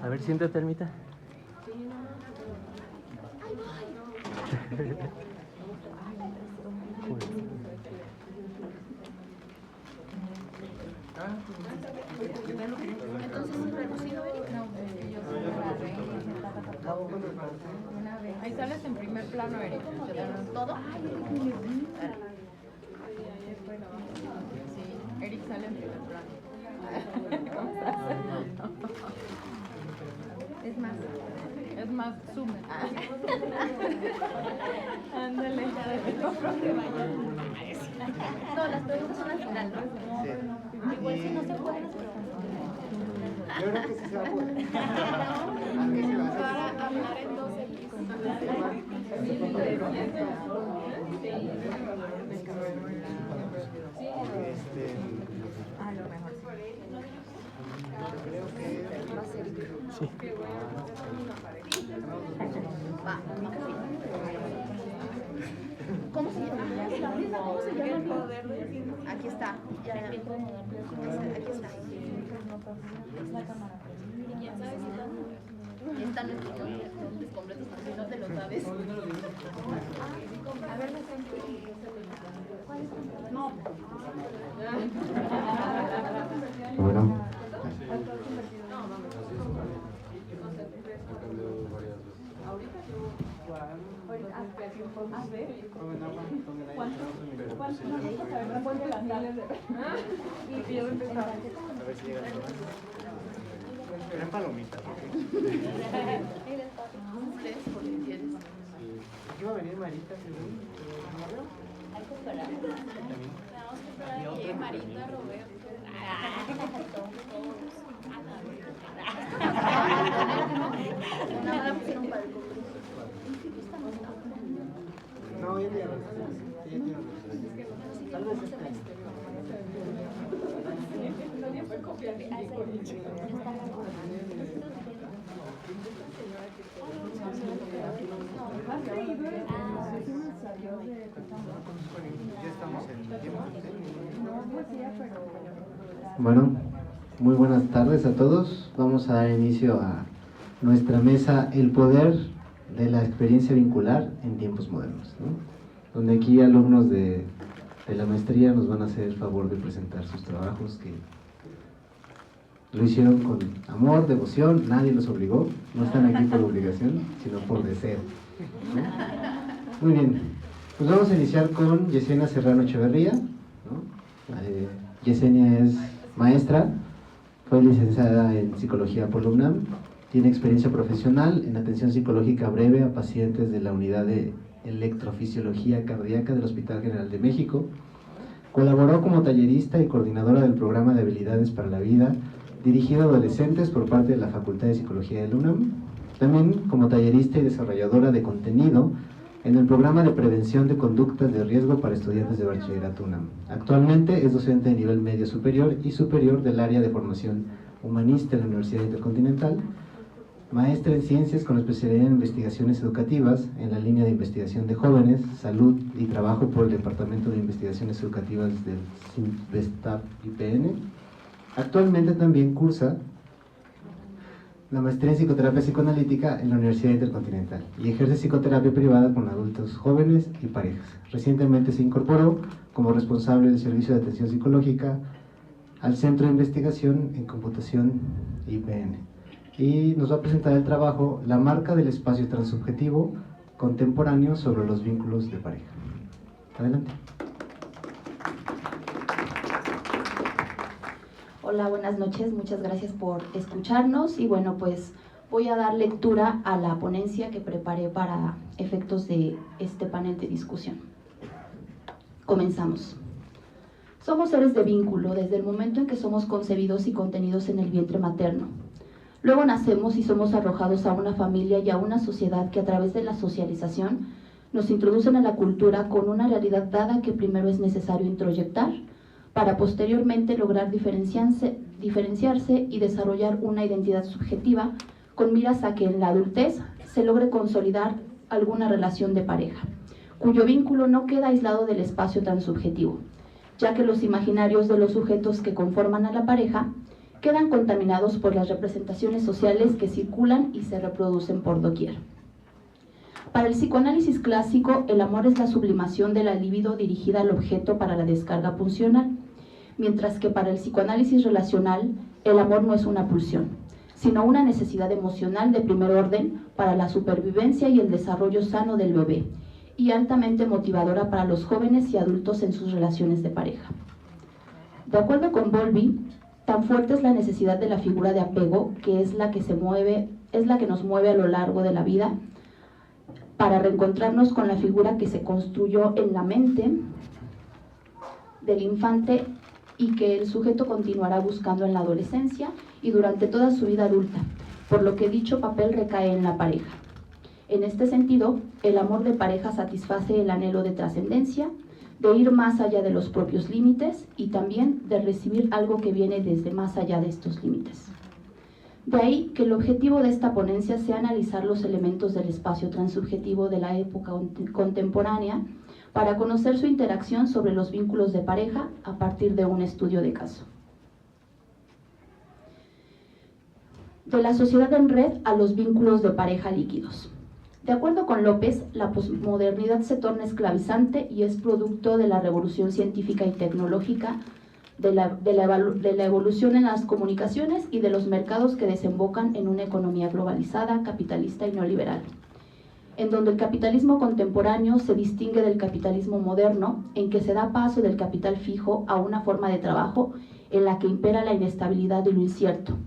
A ver, siéntate, Almita. Ahí sales en primer plano, Eric. ¿Todo? Sí, Eric sale en primer plano. Es más zoom. Ándale. No, las preguntas son al final, ¿no? Sí. Igual si no se pueden las Yo creo que sí se va a poder. Aunque se va a hacer. Para hablar en 12 a lo mejor. Creo que va a ser. Sí. Va. ¿Cómo se llama? ¿Cómo se llama? Aquí está. Aquí está. ¿Quién sabe si están nuestros nombres completos? Si no te lo sabes. A ver, no. Bueno. Eran palomitas. Iba a venir Marita, Hay que esperar. Marita, Roberto. No, ya te tal vez Bueno, muy buenas tardes a todos. Vamos a dar inicio a nuestra mesa El Poder de la Experiencia Vincular en Tiempos Modernos, ¿no? Donde aquí alumnos de la maestría nos van a hacer el favor de presentar sus trabajos que lo hicieron con amor, devoción, nadie los obligó, no están aquí por obligación, sino por deseo, ¿no? Muy bien, pues vamos a iniciar con Yesenia Serrano Echeverría, ¿no? Yesenia es maestra, fue licenciada en Psicología por la UNAM, tiene experiencia profesional en atención psicológica breve a pacientes de la Unidad de Electrofisiología Cardíaca del Hospital General de México. Colaboró como tallerista y coordinadora del programa de habilidades para la vida dirigido a adolescentes por parte de la Facultad de Psicología de la UNAM. También como tallerista y desarrolladora de contenido en el programa de prevención de conductas de riesgo para estudiantes de bachillerato UNAM. Actualmente es docente de nivel medio superior y superior del área de formación humanista en la Universidad Intercontinental, maestra en ciencias con especialidad en investigaciones educativas en la línea de investigación de jóvenes, salud y trabajo por el Departamento de Investigaciones Educativas del CINVESTAP IPN. Actualmente también cursa la maestría en psicoterapia psicoanalítica en la Universidad Intercontinental y ejerce psicoterapia privada con adultos jóvenes y parejas. Recientemente se incorporó como responsable del servicio de atención psicológica al Centro de Investigación en Computación IPN. Y nos va a presentar el trabajo La marca del espacio transsubjetivo contemporáneo sobre los vínculos de pareja. Adelante. Hola, buenas noches, muchas gracias por escucharnos y bueno, pues voy a dar lectura a la ponencia que preparé para efectos de este panel de discusión. Comenzamos. Somos seres de vínculo desde el momento en que somos concebidos y contenidos en el vientre materno. Luego nacemos y somos arrojados a una familia y a una sociedad que a través de la socialización nos introducen a la cultura con una realidad dada que primero es necesario introyectar para posteriormente lograr diferenciarse y desarrollar una identidad subjetiva con miras a que en la adultez se logre consolidar alguna relación de pareja, cuyo vínculo no queda aislado del espacio transubjetivo, ya que los imaginarios de los sujetos que conforman a la pareja quedan contaminados por las representaciones sociales que circulan y se reproducen por doquier. Para el psicoanálisis clásico, el amor es la sublimación de la libido dirigida al objeto para la descarga pulsional, mientras que para el psicoanálisis relacional, el amor no es una pulsión, sino una necesidad emocional de primer orden para la supervivencia y el desarrollo sano del bebé, y altamente motivadora para los jóvenes y adultos en sus relaciones de pareja. De acuerdo con Bowlby, tan fuerte es la necesidad de la figura de apego, que es la que nos mueve a lo largo de la vida, para reencontrarnos con la figura que se construyó en la mente del infante y que el sujeto continuará buscando en la adolescencia y durante toda su vida adulta, por lo que dicho papel recae en la pareja. En este sentido, el amor de pareja satisface el anhelo de trascendencia, de ir más allá de los propios límites y también de recibir algo que viene desde más allá de estos límites. De ahí que el objetivo de esta ponencia sea analizar los elementos del espacio transubjetivo de la época contemporánea para conocer su interacción sobre los vínculos de pareja a partir de un estudio de caso. De la sociedad en red a los vínculos de pareja líquidos. De acuerdo con López, la posmodernidad se torna esclavizante y es producto de la revolución científica y tecnológica, de la evolución en las comunicaciones y de los mercados que desembocan en una economía globalizada, capitalista y neoliberal, en donde el capitalismo contemporáneo se distingue del capitalismo moderno, en que se da paso del capital fijo a una forma de trabajo en la que impera la inestabilidad y lo incierto,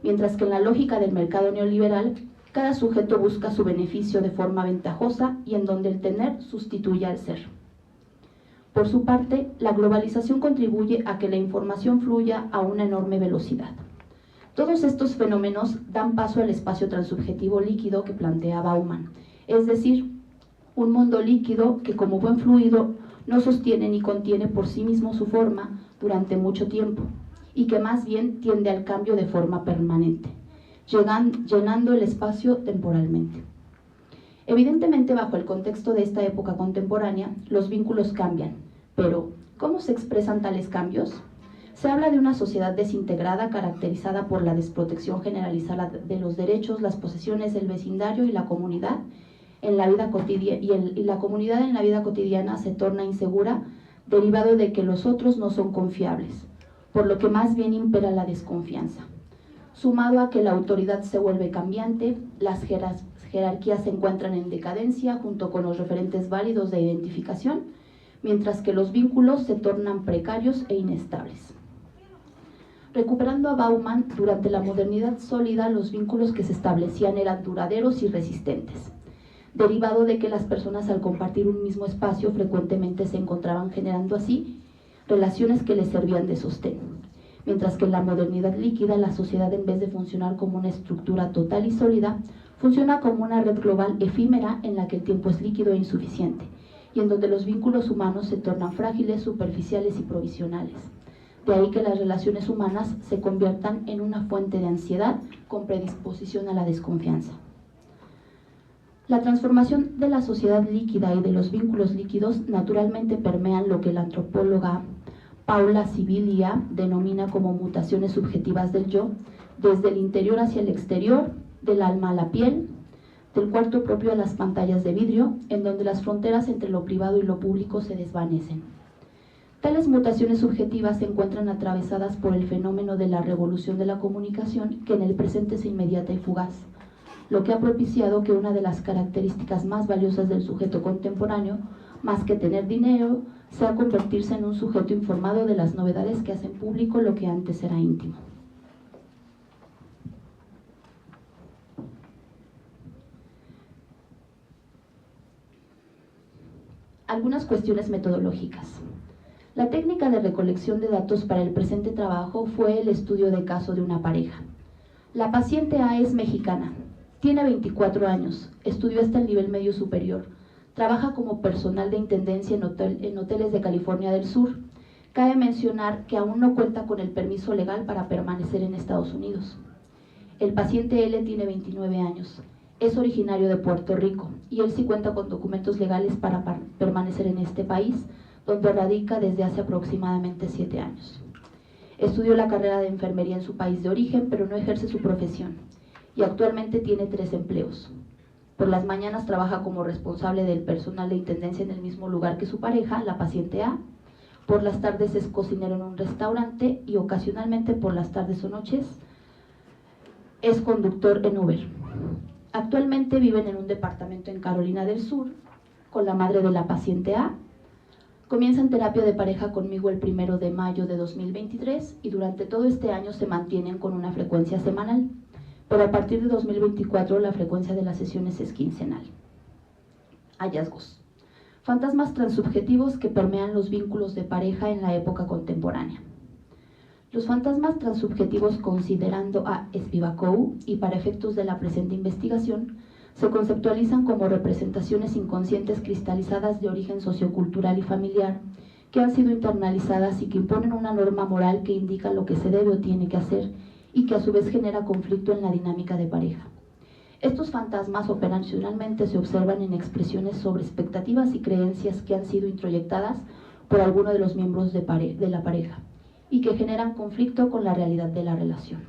mientras que en la lógica del mercado neoliberal, cada sujeto busca su beneficio de forma ventajosa y en donde el tener sustituye al ser. Por su parte, la globalización contribuye a que la información fluya a una enorme velocidad. Todos estos fenómenos dan paso al espacio transubjetivo líquido que plantea Bauman, es decir, un mundo líquido que como buen fluido no sostiene ni contiene por sí mismo su forma durante mucho tiempo y que más bien tiende al cambio de forma permanente, llenando el espacio temporalmente. Evidentemente, bajo el contexto de esta época contemporánea, los vínculos cambian, pero ¿cómo se expresan tales cambios? Se habla de una sociedad desintegrada caracterizada por la desprotección generalizada de los derechos, las posesiones, el vecindario y la comunidad en la vida cotidiana, y la comunidad en la vida cotidiana se torna insegura, derivado de que los otros no son confiables, por lo que más bien impera la desconfianza. Sumado a que la autoridad se vuelve cambiante, las jerarquías se encuentran en decadencia junto con los referentes válidos de identificación, mientras que los vínculos se tornan precarios e inestables. Recuperando a Bauman, durante la modernidad sólida los vínculos que se establecían eran duraderos y resistentes, derivado de que las personas al compartir un mismo espacio frecuentemente se encontraban generando así relaciones que les servían de sostén. Mientras que en la modernidad líquida, la sociedad, en vez de funcionar como una estructura total y sólida, funciona como una red global efímera en la que el tiempo es líquido e insuficiente, y en donde los vínculos humanos se tornan frágiles, superficiales y provisionales. De ahí que las relaciones humanas se conviertan en una fuente de ansiedad con predisposición a la desconfianza. La transformación de la sociedad líquida y de los vínculos líquidos naturalmente permean lo que la antropóloga Paula Sibilia denomina como mutaciones subjetivas del yo, desde el interior hacia el exterior, del alma a la piel, del cuarto propio a las pantallas de vidrio, en donde las fronteras entre lo privado y lo público se desvanecen. Tales mutaciones subjetivas se encuentran atravesadas por el fenómeno de la revolución de la comunicación, que en el presente es inmediata y fugaz, lo que ha propiciado que una de las características más valiosas del sujeto contemporáneo, más que tener dinero, sea convertirse en un sujeto informado de las novedades que hacen público lo que antes era íntimo. Algunas cuestiones metodológicas. La técnica de recolección de datos para el presente trabajo fue el estudio de caso de una pareja. La paciente A es mexicana, tiene 24 años, estudió hasta el nivel medio superior, trabaja como personal de intendencia en hoteles de California del Sur. Cabe mencionar que aún no cuenta con el permiso legal para permanecer en Estados Unidos. El paciente L tiene 29 años, es originario de Puerto Rico y él sí cuenta con documentos legales para permanecer en este país, donde radica desde hace aproximadamente 7 años. Estudió la carrera de enfermería en su país de origen, pero no ejerce su profesión y actualmente tiene 3 empleos. Por las mañanas trabaja como responsable del personal de intendencia en el mismo lugar que su pareja, la paciente A. Por las tardes es cocinero en un restaurante y ocasionalmente por las tardes o noches es conductor en Uber. Actualmente viven en un departamento en Carolina del Sur con la madre de la paciente A. Comienzan terapia de pareja conmigo el 1 de mayo de 2023 y durante todo este año se mantienen con una frecuencia semanal, pero a partir de 2024 la frecuencia de las sesiones es quincenal. Hallazgos. Fantasmas transubjetivos que permean los vínculos de pareja en la época contemporánea. Los fantasmas transubjetivos, considerando a Spivakov y para efectos de la presente investigación, se conceptualizan como representaciones inconscientes cristalizadas de origen sociocultural y familiar que han sido internalizadas y que imponen una norma moral que indica lo que se debe o tiene que hacer y que a su vez genera conflicto en la dinámica de pareja. Estos fantasmas operacionalmente se observan en expresiones sobre expectativas y creencias que han sido introyectadas por alguno de los miembros de la pareja y que generan conflicto con la realidad de la relación.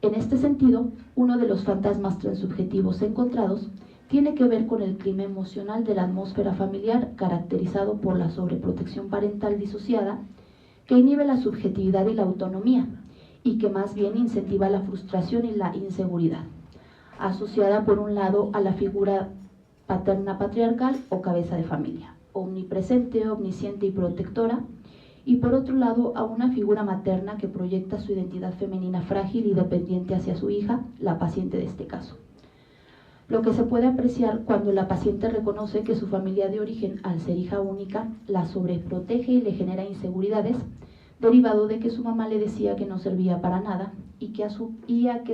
En este sentido, uno de los fantasmas transubjetivos encontrados tiene que ver con el clima emocional de la atmósfera familiar caracterizado por la sobreprotección parental disociada que inhibe la subjetividad y la autonomía y que más bien incentiva la frustración y la inseguridad, asociada por un lado a la figura paterna patriarcal o cabeza de familia, omnipresente, omnisciente y protectora, y por otro lado a una figura materna que proyecta su identidad femenina frágil y dependiente hacia su hija, la paciente de este caso. Lo que se puede apreciar cuando la paciente reconoce que su familia de origen, al ser hija única, la sobreprotege y le genera inseguridades, derivado de que su mamá le decía que no servía para nada y que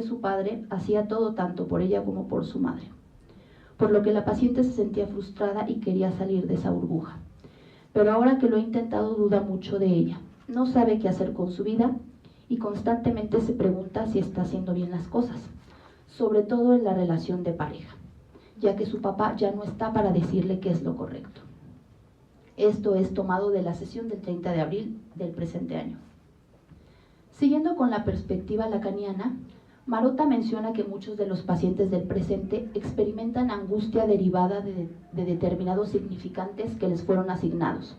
su padre hacía todo tanto por ella como por su madre. Por lo que la paciente se sentía frustrada y quería salir de esa burbuja. Pero ahora que lo ha intentado duda mucho de ella, no sabe qué hacer con su vida y constantemente se pregunta si está haciendo bien las cosas, sobre todo en la relación de pareja, ya que su papá ya no está para decirle qué es lo correcto. Esto es tomado de la sesión del 30 de abril del presente año. Siguiendo con la perspectiva lacaniana, Marotta menciona que muchos de los pacientes del presente experimentan angustia derivada de determinados significantes que les fueron asignados.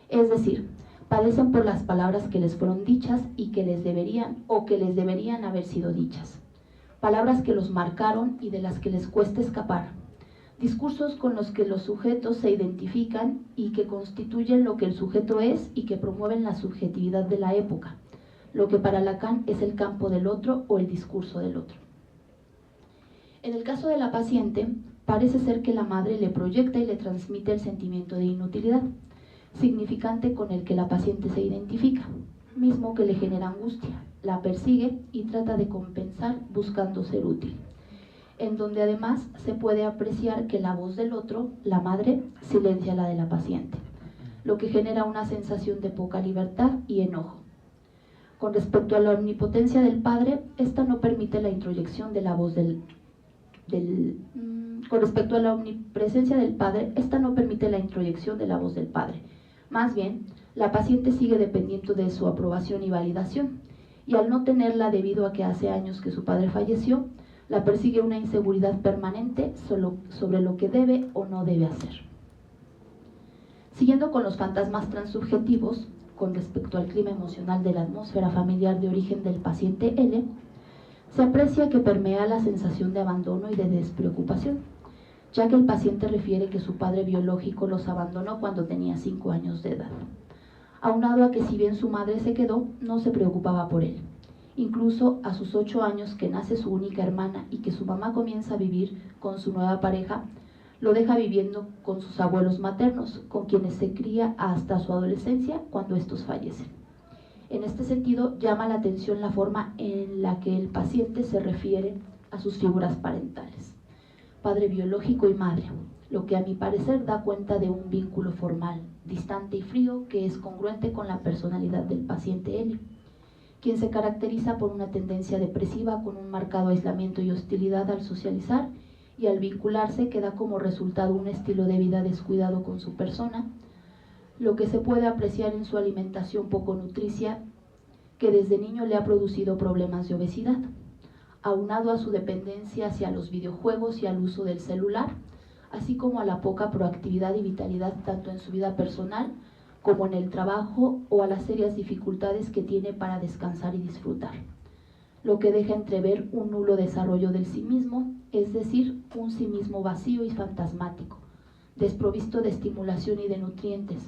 Es decir, padecen por las palabras que les fueron dichas y que les deberían haber sido dichas. Palabras que los marcaron y de las que les cuesta escapar. Discursos con los que los sujetos se identifican y que constituyen lo que el sujeto es y que promueven la subjetividad de la época, lo que para Lacan es el campo del otro o el discurso del otro. En el caso de la paciente, parece ser que la madre le proyecta y le transmite el sentimiento de inutilidad, significante con el que la paciente se identifica, mismo que le genera angustia, la persigue y trata de compensar buscando ser útil, en donde además se puede apreciar que la voz del otro, la madre, silencia la de la paciente, lo que genera una sensación de poca libertad y enojo. Con respecto a la omnipotencia del padre, esta no permite la introyección de la voz con respecto a la omnipresencia del padre, esta no permite la introyección de la voz del padre. Más bien, la paciente sigue dependiendo de su aprobación y validación, y al no tenerla debido a que hace años que su padre falleció, la persigue una inseguridad permanente sobre lo que debe o no debe hacer. Siguiendo con los fantasmas transubjetivos, con respecto al clima emocional de la atmósfera familiar de origen del paciente L, se aprecia que permea la sensación de abandono y de despreocupación, ya que el paciente refiere que su padre biológico los abandonó cuando tenía 5 años de edad, aunado a que si bien su madre se quedó, no se preocupaba por él. Incluso a sus 8 años que nace su única hermana y que su mamá comienza a vivir con su nueva pareja, lo deja viviendo con sus abuelos maternos, con quienes se cría hasta su adolescencia cuando estos fallecen. En este sentido, llama la atención la forma en la que el paciente se refiere a sus figuras parentales, padre biológico y madre, lo que a mi parecer da cuenta de un vínculo formal, distante y frío que es congruente con la personalidad del paciente L, quien se caracteriza por una tendencia depresiva con un marcado aislamiento y hostilidad al socializar y al vincularse que da como resultado un estilo de vida descuidado con su persona, lo que se puede apreciar en su alimentación poco nutricia que desde niño le ha producido problemas de obesidad, aunado a su dependencia hacia los videojuegos y al uso del celular, así como a la poca proactividad y vitalidad tanto en su vida personal como en el trabajo, o a las serias dificultades que tiene para descansar y disfrutar, lo que deja entrever un nulo desarrollo del sí mismo, es decir, un sí mismo vacío y fantasmático, desprovisto de estimulación y de nutrientes,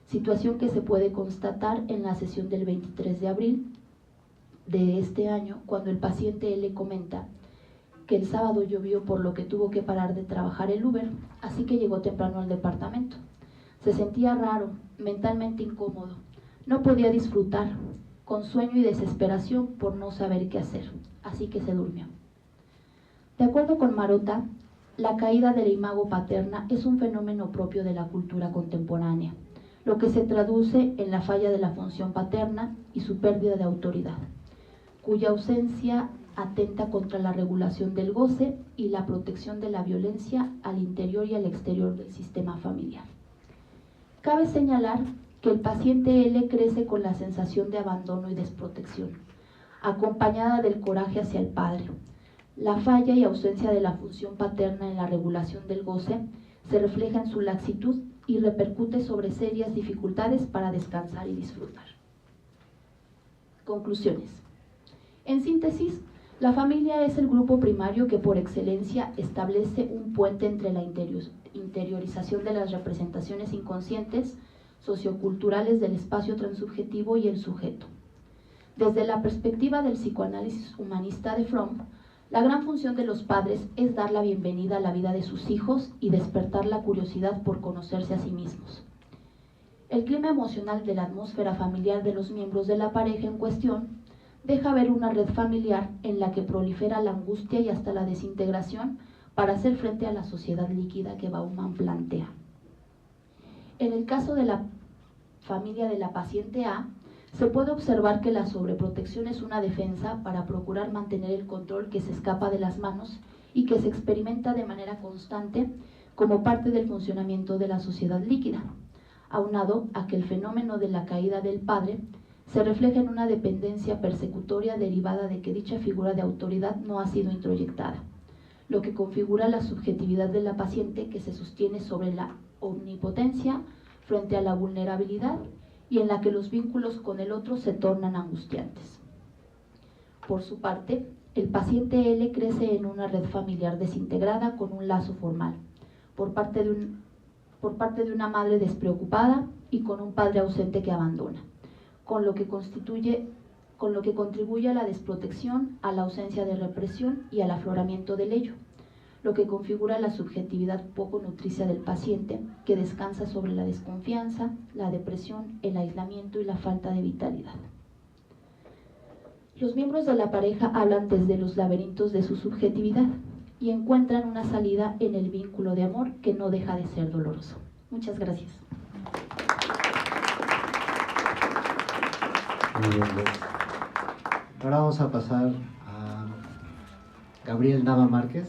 situación que se puede constatar en la sesión del 23 de abril de este año, cuando el paciente le comenta que el sábado llovió, por lo que tuvo que parar de trabajar el Uber, así que llegó temprano al departamento. Se sentía raro, mentalmente incómodo, no podía disfrutar, con sueño y desesperación por no saber qué hacer, así que se durmió. De acuerdo con Marotta, la caída de la imago paterna es un fenómeno propio de la cultura contemporánea, lo que se traduce en la falla de la función paterna y su pérdida de autoridad, cuya ausencia atenta contra la regulación del goce y la protección de la violencia al interior y al exterior del sistema familiar. Cabe señalar que el paciente L crece con la sensación de abandono y desprotección, acompañada del coraje hacia el padre. La falla y ausencia de la función paterna en la regulación del goce se refleja en su laxitud y repercute sobre serias dificultades para descansar y disfrutar. Conclusiones. En síntesis, la familia es el grupo primario que por excelencia establece un puente entre la interiorización de las representaciones inconscientes socioculturales del espacio transubjetivo y el sujeto. Desde la perspectiva del psicoanálisis humanista de Fromm, la gran función de los padres es dar la bienvenida a la vida de sus hijos y despertar la curiosidad por conocerse a sí mismos. El clima emocional de la atmósfera familiar de los miembros de la pareja en cuestión deja ver una red familiar en la que prolifera la angustia y hasta la desintegración para hacer frente a la sociedad líquida que Bauman plantea. En el caso de la familia de la paciente A, se puede observar que la sobreprotección es una defensa para procurar mantener el control que se escapa de las manos y que se experimenta de manera constante como parte del funcionamiento de la sociedad líquida, aunado a que el fenómeno de la caída del padre se refleja en una dependencia persecutoria derivada de que dicha figura de autoridad no ha sido introyectada, lo que configura la subjetividad de la paciente que se sostiene sobre la omnipotencia frente a la vulnerabilidad y en la que los vínculos con el otro se tornan angustiantes. Por su parte, el paciente L crece en una red familiar desintegrada con un lazo formal, por parte de una madre despreocupada y con un padre ausente que abandona, con lo que contribuye a la desprotección, a la ausencia de represión y al afloramiento del ello, lo que configura la subjetividad poco nutricia del paciente, que descansa sobre la desconfianza, la depresión, el aislamiento y la falta de vitalidad. Los miembros de la pareja hablan desde los laberintos de su subjetividad y encuentran una salida en el vínculo de amor que no deja de ser doloroso. Muchas gracias. Muy bien, pues. Ahora vamos a pasar a Gabriel Nava Márquez,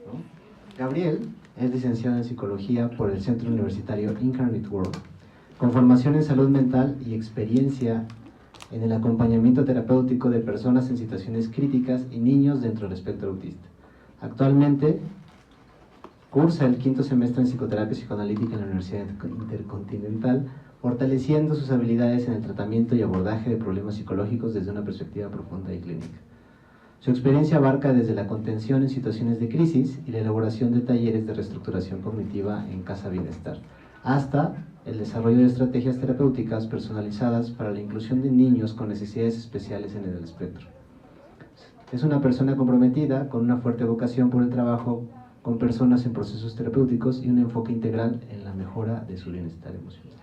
¿no? Gabriel es licenciado en Psicología por el Centro Universitario Incarnate World, con formación en salud mental y experiencia en el acompañamiento terapéutico de personas en situaciones críticas y niños dentro del espectro autista. Actualmente cursa el 5º semestre en Psicoterapia Psicoanalítica en la Universidad Intercontinental, fortaleciendo sus habilidades en el tratamiento y abordaje de problemas psicológicos desde una perspectiva profunda y clínica. Su experiencia abarca desde la contención en situaciones de crisis y la elaboración de talleres de reestructuración cognitiva en Casa Bienestar, hasta el desarrollo de estrategias terapéuticas personalizadas para la inclusión de niños con necesidades especiales en el espectro. Es una persona comprometida con una fuerte vocación por el trabajo con personas en procesos terapéuticos y un enfoque integral en la mejora de su bienestar emocional.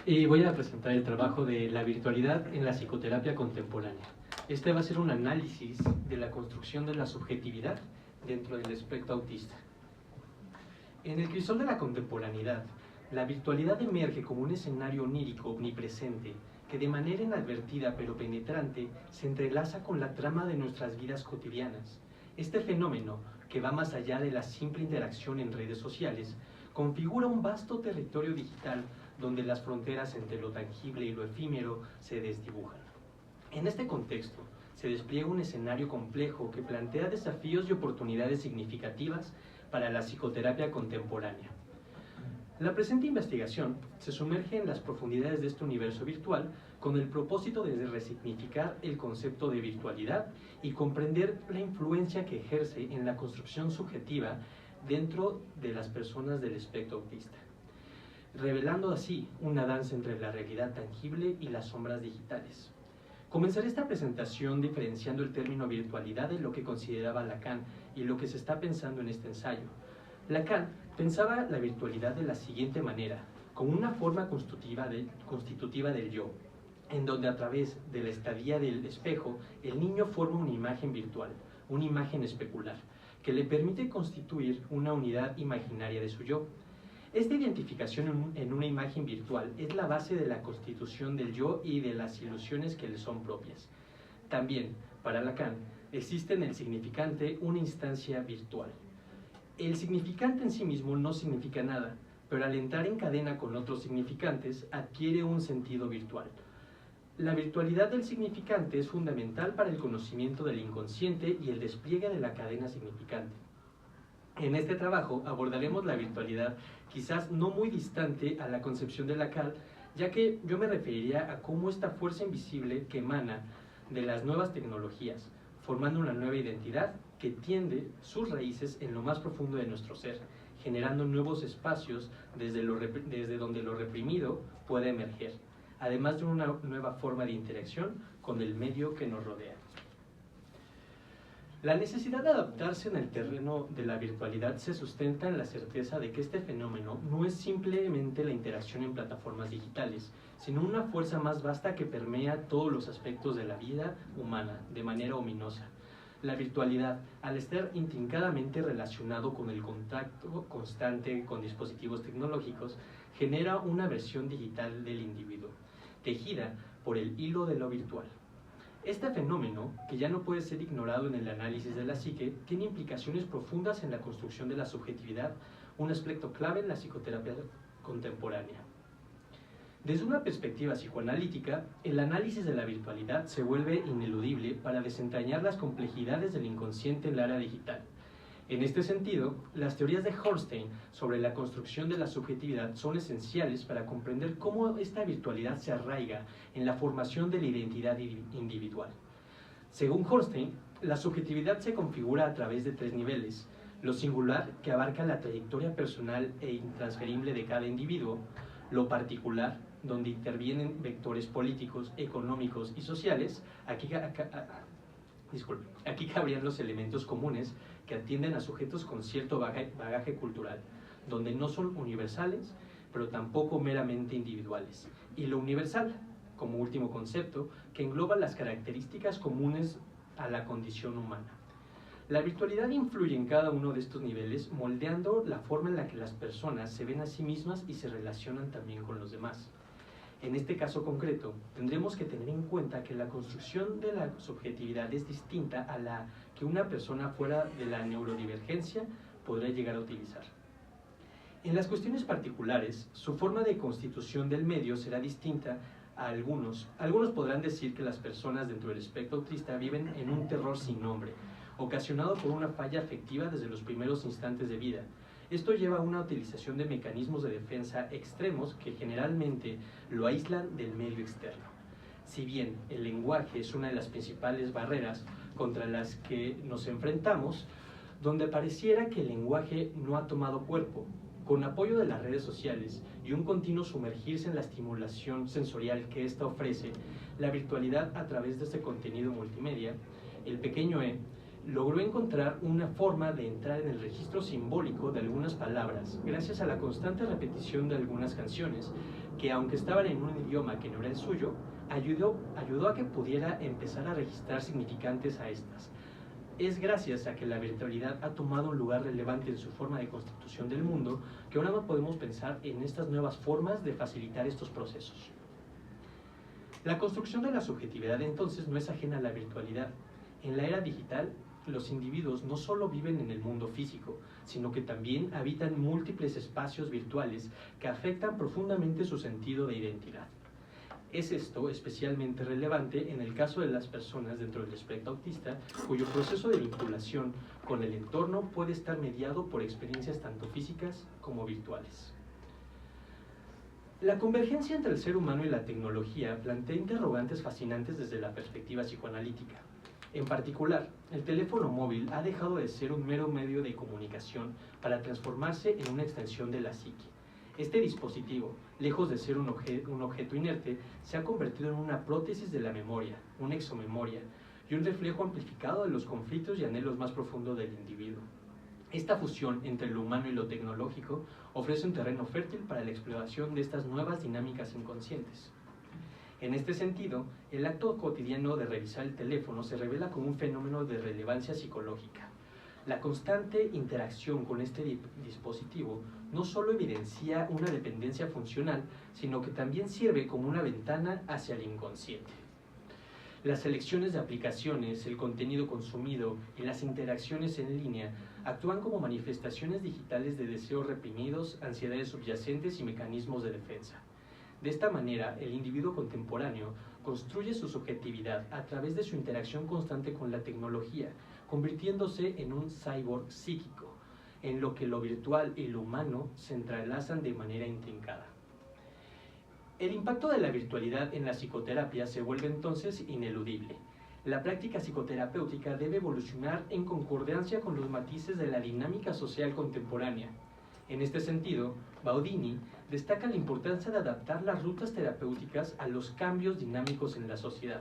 Y voy a presentar el trabajo de la virtualidad en la psicoterapia contemporánea. Este va a ser un análisis de la construcción de la subjetividad dentro del espectro autista. En el crisol de la contemporaneidad, la virtualidad emerge como un escenario onírico omnipresente que de manera inadvertida pero penetrante se entrelaza con la trama de nuestras vidas cotidianas. Este fenómeno, que va más allá de la simple interacción en redes sociales, configura un vasto territorio digital donde las fronteras entre lo tangible y lo efímero se desdibujan. En este contexto, se despliega un escenario complejo que plantea desafíos y oportunidades significativas para la psicoterapia contemporánea. La presente investigación se sumerge en las profundidades de este universo virtual con el propósito de resignificar el concepto de virtualidad y comprender la influencia que ejerce en la construcción subjetiva dentro de las personas del espectro autista, revelando así una danza entre la realidad tangible y las sombras digitales. Comenzaré esta presentación diferenciando el término virtualidad de lo que consideraba Lacan y lo que se está pensando en este ensayo. Lacan pensaba la virtualidad de la siguiente manera, como una forma constitutiva del yo, en donde a través de la estadía del espejo, el niño forma una imagen virtual, una imagen especular, que le permite constituir una unidad imaginaria de su yo. Esta identificación en una imagen virtual es la base de la constitución del yo y de las ilusiones que le son propias. También, para Lacan, existe en el significante una instancia virtual. El significante en sí mismo no significa nada, pero al entrar en cadena con otros significantes adquiere un sentido virtual. La virtualidad del significante es fundamental para el conocimiento del inconsciente y el despliegue de la cadena significante. En este trabajo abordaremos la virtualidad quizás no muy distante a la concepción de Lacan, ya que yo me referiría a cómo esta fuerza invisible que emana de las nuevas tecnologías, formando una nueva identidad que tiende sus raíces en lo más profundo de nuestro ser, generando nuevos espacios desde donde lo reprimido puede emerger, además de una nueva forma de interacción con el medio que nos rodea. La necesidad de adaptarse en el terreno de la virtualidad se sustenta en la certeza de que este fenómeno no es simplemente la interacción en plataformas digitales, sino una fuerza más vasta que permea todos los aspectos de la vida humana de manera ominosa. La virtualidad, al estar intrincadamente relacionado con el contacto constante con dispositivos tecnológicos, genera una versión digital del individuo, tejida por el hilo de lo virtual. Este fenómeno, que ya no puede ser ignorado en el análisis de la psique, tiene implicaciones profundas en la construcción de la subjetividad, un aspecto clave en la psicoterapia contemporánea. Desde una perspectiva psicoanalítica, el análisis de la virtualidad se vuelve ineludible para desentrañar las complejidades del inconsciente en la era digital. En este sentido, las teorías de Hornstein sobre la construcción de la subjetividad son esenciales para comprender cómo esta virtualidad se arraiga en la formación de la identidad individual. Según Hornstein, la subjetividad se configura a través de 3 niveles: lo singular, que abarca la trayectoria personal e intransferible de cada individuo; lo particular, donde intervienen vectores políticos, económicos y sociales. Aquí cabrían los elementos comunes que atienden a sujetos con cierto bagaje cultural, donde no son universales, pero tampoco meramente individuales. Y lo universal, como último concepto, que engloba las características comunes a la condición humana. La virtualidad influye en cada uno de estos niveles, moldeando la forma en la que las personas se ven a sí mismas y se relacionan también con los demás. En este caso concreto, tendremos que tener en cuenta que la construcción de la subjetividad es distinta a la que una persona fuera de la neurodivergencia podrá llegar a utilizar. En las cuestiones particulares, su forma de constitución del medio será distinta a algunos. Algunos podrán decir que las personas dentro del espectro autista viven en un terror sin nombre, ocasionado por una falla afectiva desde los primeros instantes de vida. Esto lleva a una utilización de mecanismos de defensa extremos que generalmente lo aíslan del medio externo. Si bien el lenguaje es una de las principales barreras contra las que nos enfrentamos, donde pareciera que el lenguaje no ha tomado cuerpo, con apoyo de las redes sociales y un continuo sumergirse en la estimulación sensorial que ésta ofrece, la virtualidad a través de este contenido multimedia, el pequeño E logró encontrar una forma de entrar en el registro simbólico de algunas palabras, gracias a la constante repetición de algunas canciones, que aunque estaban en un idioma que no era el suyo, ayudó a que pudiera empezar a registrar significantes a estas. Es gracias a que la virtualidad ha tomado un lugar relevante en su forma de constitución del mundo, que ahora no podemos pensar en estas nuevas formas de facilitar estos procesos. La construcción de la subjetividad entonces no es ajena a la virtualidad. En la era digital, los individuos no solo viven en el mundo físico, sino que también habitan múltiples espacios virtuales que afectan profundamente su sentido de identidad. Es esto especialmente relevante en el caso de las personas dentro del espectro autista, cuyo proceso de vinculación con el entorno puede estar mediado por experiencias tanto físicas como virtuales. La convergencia entre el ser humano y la tecnología plantea interrogantes fascinantes desde la perspectiva psicoanalítica. En particular, el teléfono móvil ha dejado de ser un mero medio de comunicación para transformarse en una extensión de la psique. Este dispositivo, lejos de ser un objeto inerte, se ha convertido en una prótesis de la memoria, una exomemoria, y un reflejo amplificado de los conflictos y anhelos más profundos del individuo. Esta fusión entre lo humano y lo tecnológico ofrece un terreno fértil para la exploración de estas nuevas dinámicas inconscientes. En este sentido, el acto cotidiano de revisar el teléfono se revela como un fenómeno de relevancia psicológica. La constante interacción con este dispositivo no solo evidencia una dependencia funcional, sino que también sirve como una ventana hacia el inconsciente. Las selecciones de aplicaciones, el contenido consumido y las interacciones en línea actúan como manifestaciones digitales de deseos reprimidos, ansiedades subyacentes y mecanismos de defensa. De esta manera, el individuo contemporáneo construye su subjetividad a través de su interacción constante con la tecnología, convirtiéndose en un cyborg psíquico, en lo que lo virtual y lo humano se entrelazan de manera intrincada. El impacto de la virtualidad en la psicoterapia se vuelve entonces ineludible. La práctica psicoterapéutica debe evolucionar en concordancia con los matices de la dinámica social contemporánea. En este sentido, Baudini destaca la importancia de adaptar las rutas terapéuticas a los cambios dinámicos en la sociedad,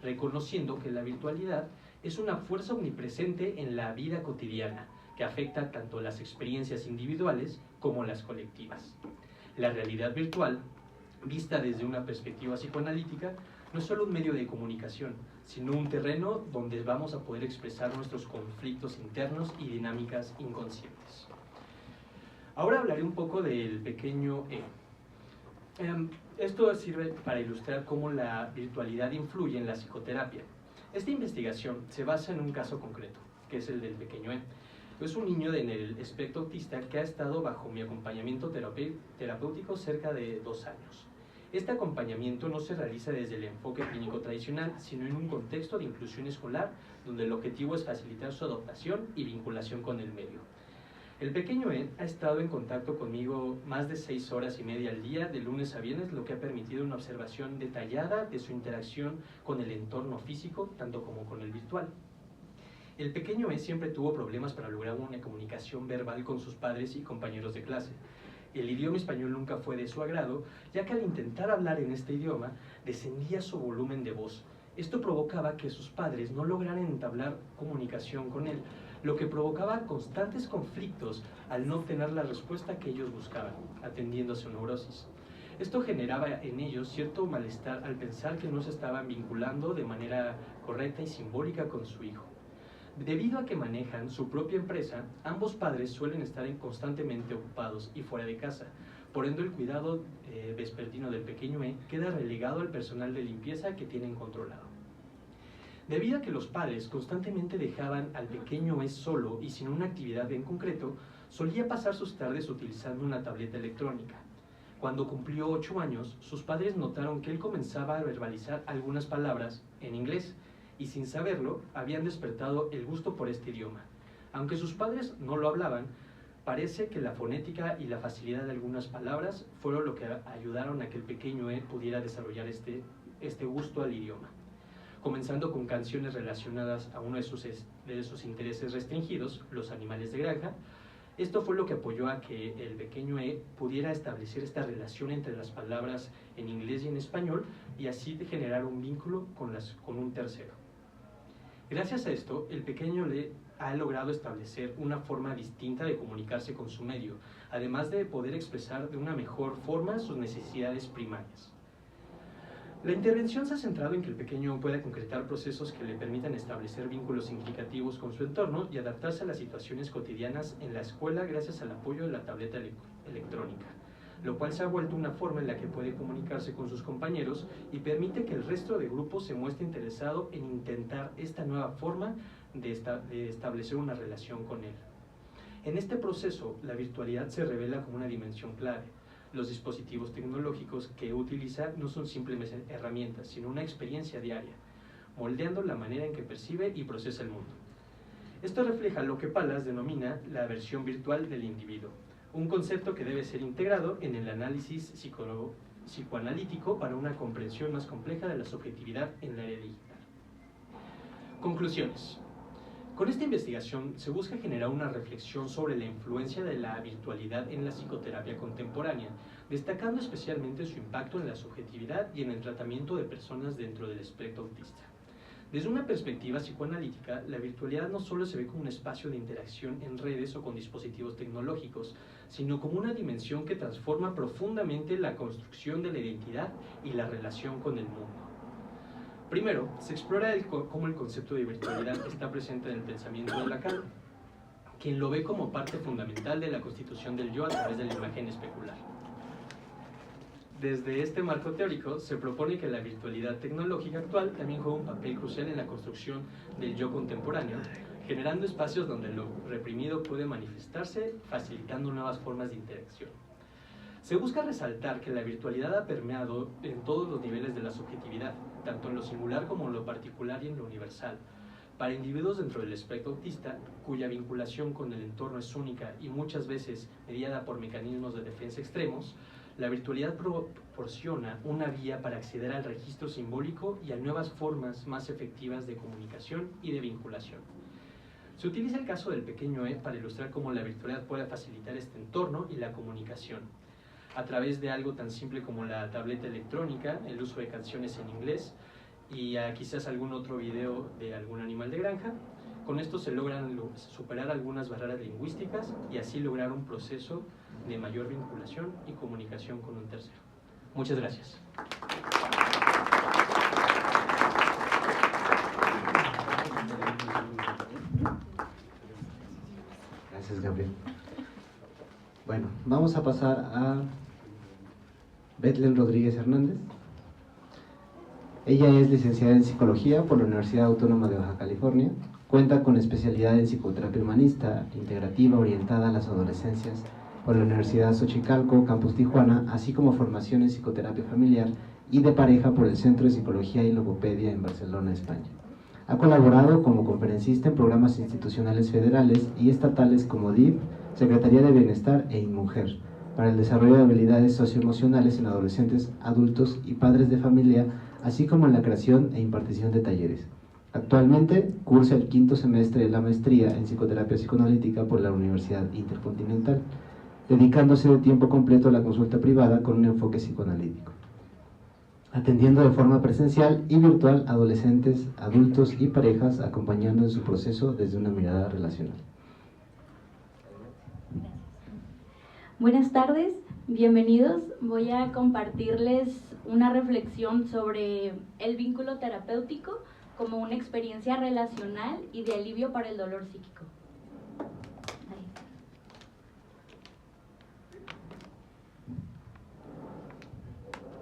reconociendo que la virtualidad es una fuerza omnipresente en la vida cotidiana, que afecta tanto las experiencias individuales como las colectivas. La realidad virtual, vista desde una perspectiva psicoanalítica, no es solo un medio de comunicación, sino un terreno donde vamos a poder expresar nuestros conflictos internos y dinámicas inconscientes. Ahora hablaré un poco del pequeño E. Esto sirve para ilustrar cómo la virtualidad influye en la psicoterapia. Esta investigación se basa en un caso concreto, que es el del pequeño E. Es un niño en el espectro autista que ha estado bajo mi acompañamiento terapéutico cerca de 2 años. Este acompañamiento no se realiza desde el enfoque clínico tradicional, sino en un contexto de inclusión escolar, donde el objetivo es facilitar su adaptación y vinculación con el medio. El pequeño E ha estado en contacto conmigo más de 6 horas y media al día, de lunes a viernes, lo que ha permitido una observación detallada de su interacción con el entorno físico, tanto como con el virtual. El pequeño E siempre tuvo problemas para lograr una comunicación verbal con sus padres y compañeros de clase. El idioma español nunca fue de su agrado, ya que al intentar hablar en este idioma, descendía su volumen de voz. Esto provocaba que sus padres no lograran entablar comunicación con él, lo que provocaba constantes conflictos al no obtener la respuesta que ellos buscaban, atendiendo a su neurosis. Esto generaba en ellos cierto malestar al pensar que no se estaban vinculando de manera correcta y simbólica con su hijo. Debido a que manejan su propia empresa, ambos padres suelen estar constantemente ocupados y fuera de casa. Por ende, el cuidado vespertino del pequeño E queda relegado al personal de limpieza que tienen controlado. Debido a que los padres constantemente dejaban al pequeño E solo y sin una actividad en concreto, solía pasar sus tardes utilizando una tableta electrónica. Cuando cumplió 8 años, sus padres notaron que él comenzaba a verbalizar algunas palabras en inglés, y sin saberlo, habían despertado el gusto por este idioma. Aunque sus padres no lo hablaban, parece que la fonética y la facilidad de algunas palabras fueron lo que ayudaron a que el pequeño E pudiera desarrollar este gusto al idioma. Comenzando con canciones relacionadas a uno de sus intereses restringidos, los animales de granja. Esto fue lo que apoyó a que el pequeño E pudiera establecer esta relación entre las palabras en inglés y en español, y así generar un vínculo con un tercero. Gracias a esto, el pequeño E ha logrado establecer una forma distinta de comunicarse con su medio, además de poder expresar de una mejor forma sus necesidades primarias. La intervención se ha centrado en que el pequeño pueda concretar procesos que le permitan establecer vínculos significativos con su entorno y adaptarse a las situaciones cotidianas en la escuela gracias al apoyo de la tableta electrónica, lo cual se ha vuelto una forma en la que puede comunicarse con sus compañeros y permite que el resto del grupo se muestre interesado en intentar esta nueva forma de establecer una relación con él. En este proceso, la virtualidad se revela como una dimensión clave. Los dispositivos tecnológicos que utiliza no son simplemente herramientas, sino una experiencia diaria, moldeando la manera en que percibe y procesa el mundo. Esto refleja lo que Pallas denomina la versión virtual del individuo, un concepto que debe ser integrado en el análisis psicoanalítico para una comprensión más compleja de la subjetividad en la era digital. Conclusiones. Con esta investigación se busca generar una reflexión sobre la influencia de la virtualidad en la psicoterapia contemporánea, destacando especialmente su impacto en la subjetividad y en el tratamiento de personas dentro del espectro autista. Desde una perspectiva psicoanalítica, la virtualidad no solo se ve como un espacio de interacción en redes o con dispositivos tecnológicos, sino como una dimensión que transforma profundamente la construcción de la identidad y la relación con el mundo. Primero, se explora cómo el concepto de virtualidad está presente en el pensamiento de Lacan, quien lo ve como parte fundamental de la constitución del yo a través de la imagen especular. Desde este marco teórico, se propone que la virtualidad tecnológica actual también juega un papel crucial en la construcción del yo contemporáneo, generando espacios donde lo reprimido puede manifestarse, facilitando nuevas formas de interacción. Se busca resaltar que la virtualidad ha permeado en todos los niveles de la subjetividad, tanto en lo singular como en lo particular y en lo universal. Para individuos dentro del espectro autista, cuya vinculación con el entorno es única y muchas veces mediada por mecanismos de defensa extremos, la virtualidad proporciona una vía para acceder al registro simbólico y a nuevas formas más efectivas de comunicación y de vinculación. Se utiliza el caso del pequeño E para ilustrar cómo la virtualidad puede facilitar este entorno y la comunicación, a través de algo tan simple como la tableta electrónica, el uso de canciones en inglés y quizás algún otro video de algún animal de granja. Con esto se logran superar algunas barreras lingüísticas y así lograr un proceso de mayor vinculación y comunicación con un tercero. Muchas gracias. Gracias, Gabriel. Bueno, vamos a pasar a Betlen Rodríguez Hernández. Ella es licenciada en Psicología por la Universidad Autónoma de Baja California. Cuenta con especialidad en Psicoterapia Humanista, Integrativa orientada a las adolescencias por la Universidad Xochicalco, Campus Tijuana, así como formación en Psicoterapia Familiar y de Pareja por el Centro de Psicología y Logopedia en Barcelona, España. Ha colaborado como conferencista en programas institucionales federales y estatales como DIF, Secretaría de Bienestar e InMujer, para el desarrollo de habilidades socioemocionales en adolescentes, adultos y padres de familia, así como en la creación e impartición de talleres. Actualmente cursa el 5º semestre de la maestría en Psicoterapia Psicoanalítica por la Universidad Intercontinental, dedicándose de tiempo completo a la consulta privada con un enfoque psicoanalítico, atendiendo de forma presencial y virtual a adolescentes, adultos y parejas, acompañando en su proceso desde una mirada relacional. Buenas tardes, bienvenidos. Voy a compartirles una reflexión sobre el vínculo terapéutico como una experiencia relacional y de alivio para el dolor psíquico.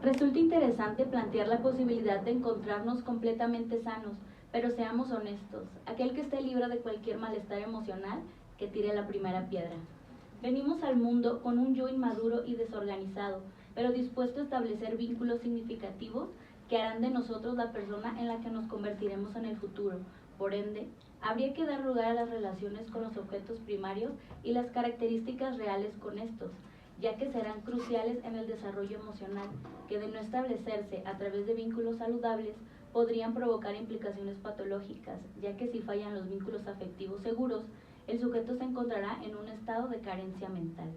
Resulta interesante plantear la posibilidad de encontrarnos completamente sanos, pero seamos honestos, aquel que esté libre de cualquier malestar emocional, que tire la primera piedra. Venimos al mundo con un yo inmaduro y desorganizado, pero dispuesto a establecer vínculos significativos que harán de nosotros la persona en la que nos convertiremos en el futuro. Por ende, habría que dar lugar a las relaciones con los objetos primarios y las características reales con estos, ya que serán cruciales en el desarrollo emocional, que de no establecerse a través de vínculos saludables, podrían provocar implicaciones patológicas, ya que si fallan los vínculos afectivos seguros, el sujeto se encontrará en un estado de carencia mental.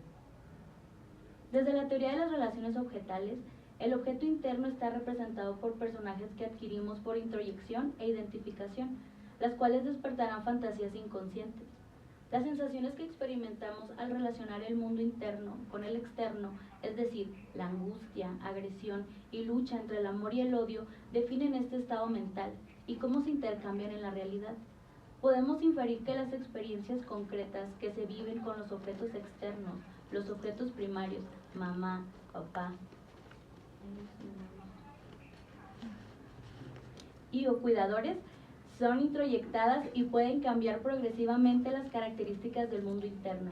Desde la teoría de las relaciones objetales, el objeto interno está representado por personajes que adquirimos por introyección e identificación, las cuales despertarán fantasías inconscientes. Las sensaciones que experimentamos al relacionar el mundo interno con el externo, es decir, la angustia, agresión y lucha entre el amor y el odio, definen este estado mental y cómo se intercambian en la realidad. Podemos inferir que las experiencias concretas que se viven con los objetos externos, los objetos primarios, mamá, papá y o cuidadores, son introyectadas y pueden cambiar progresivamente las características del mundo interno.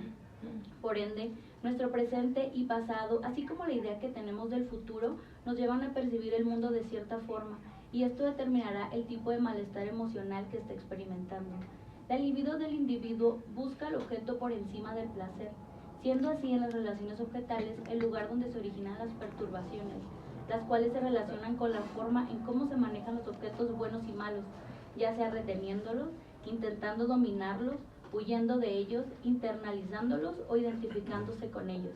Por ende, nuestro presente y pasado, así como la idea que tenemos del futuro, nos llevan a percibir el mundo de cierta forma, y esto determinará el tipo de malestar emocional que está experimentando. La libido del individuo busca el objeto por encima del placer, siendo así en las relaciones objetales el lugar donde se originan las perturbaciones, las cuales se relacionan con la forma en cómo se manejan los objetos buenos y malos, ya sea reteniéndolos, intentando dominarlos, huyendo de ellos, internalizándolos o identificándose con ellos.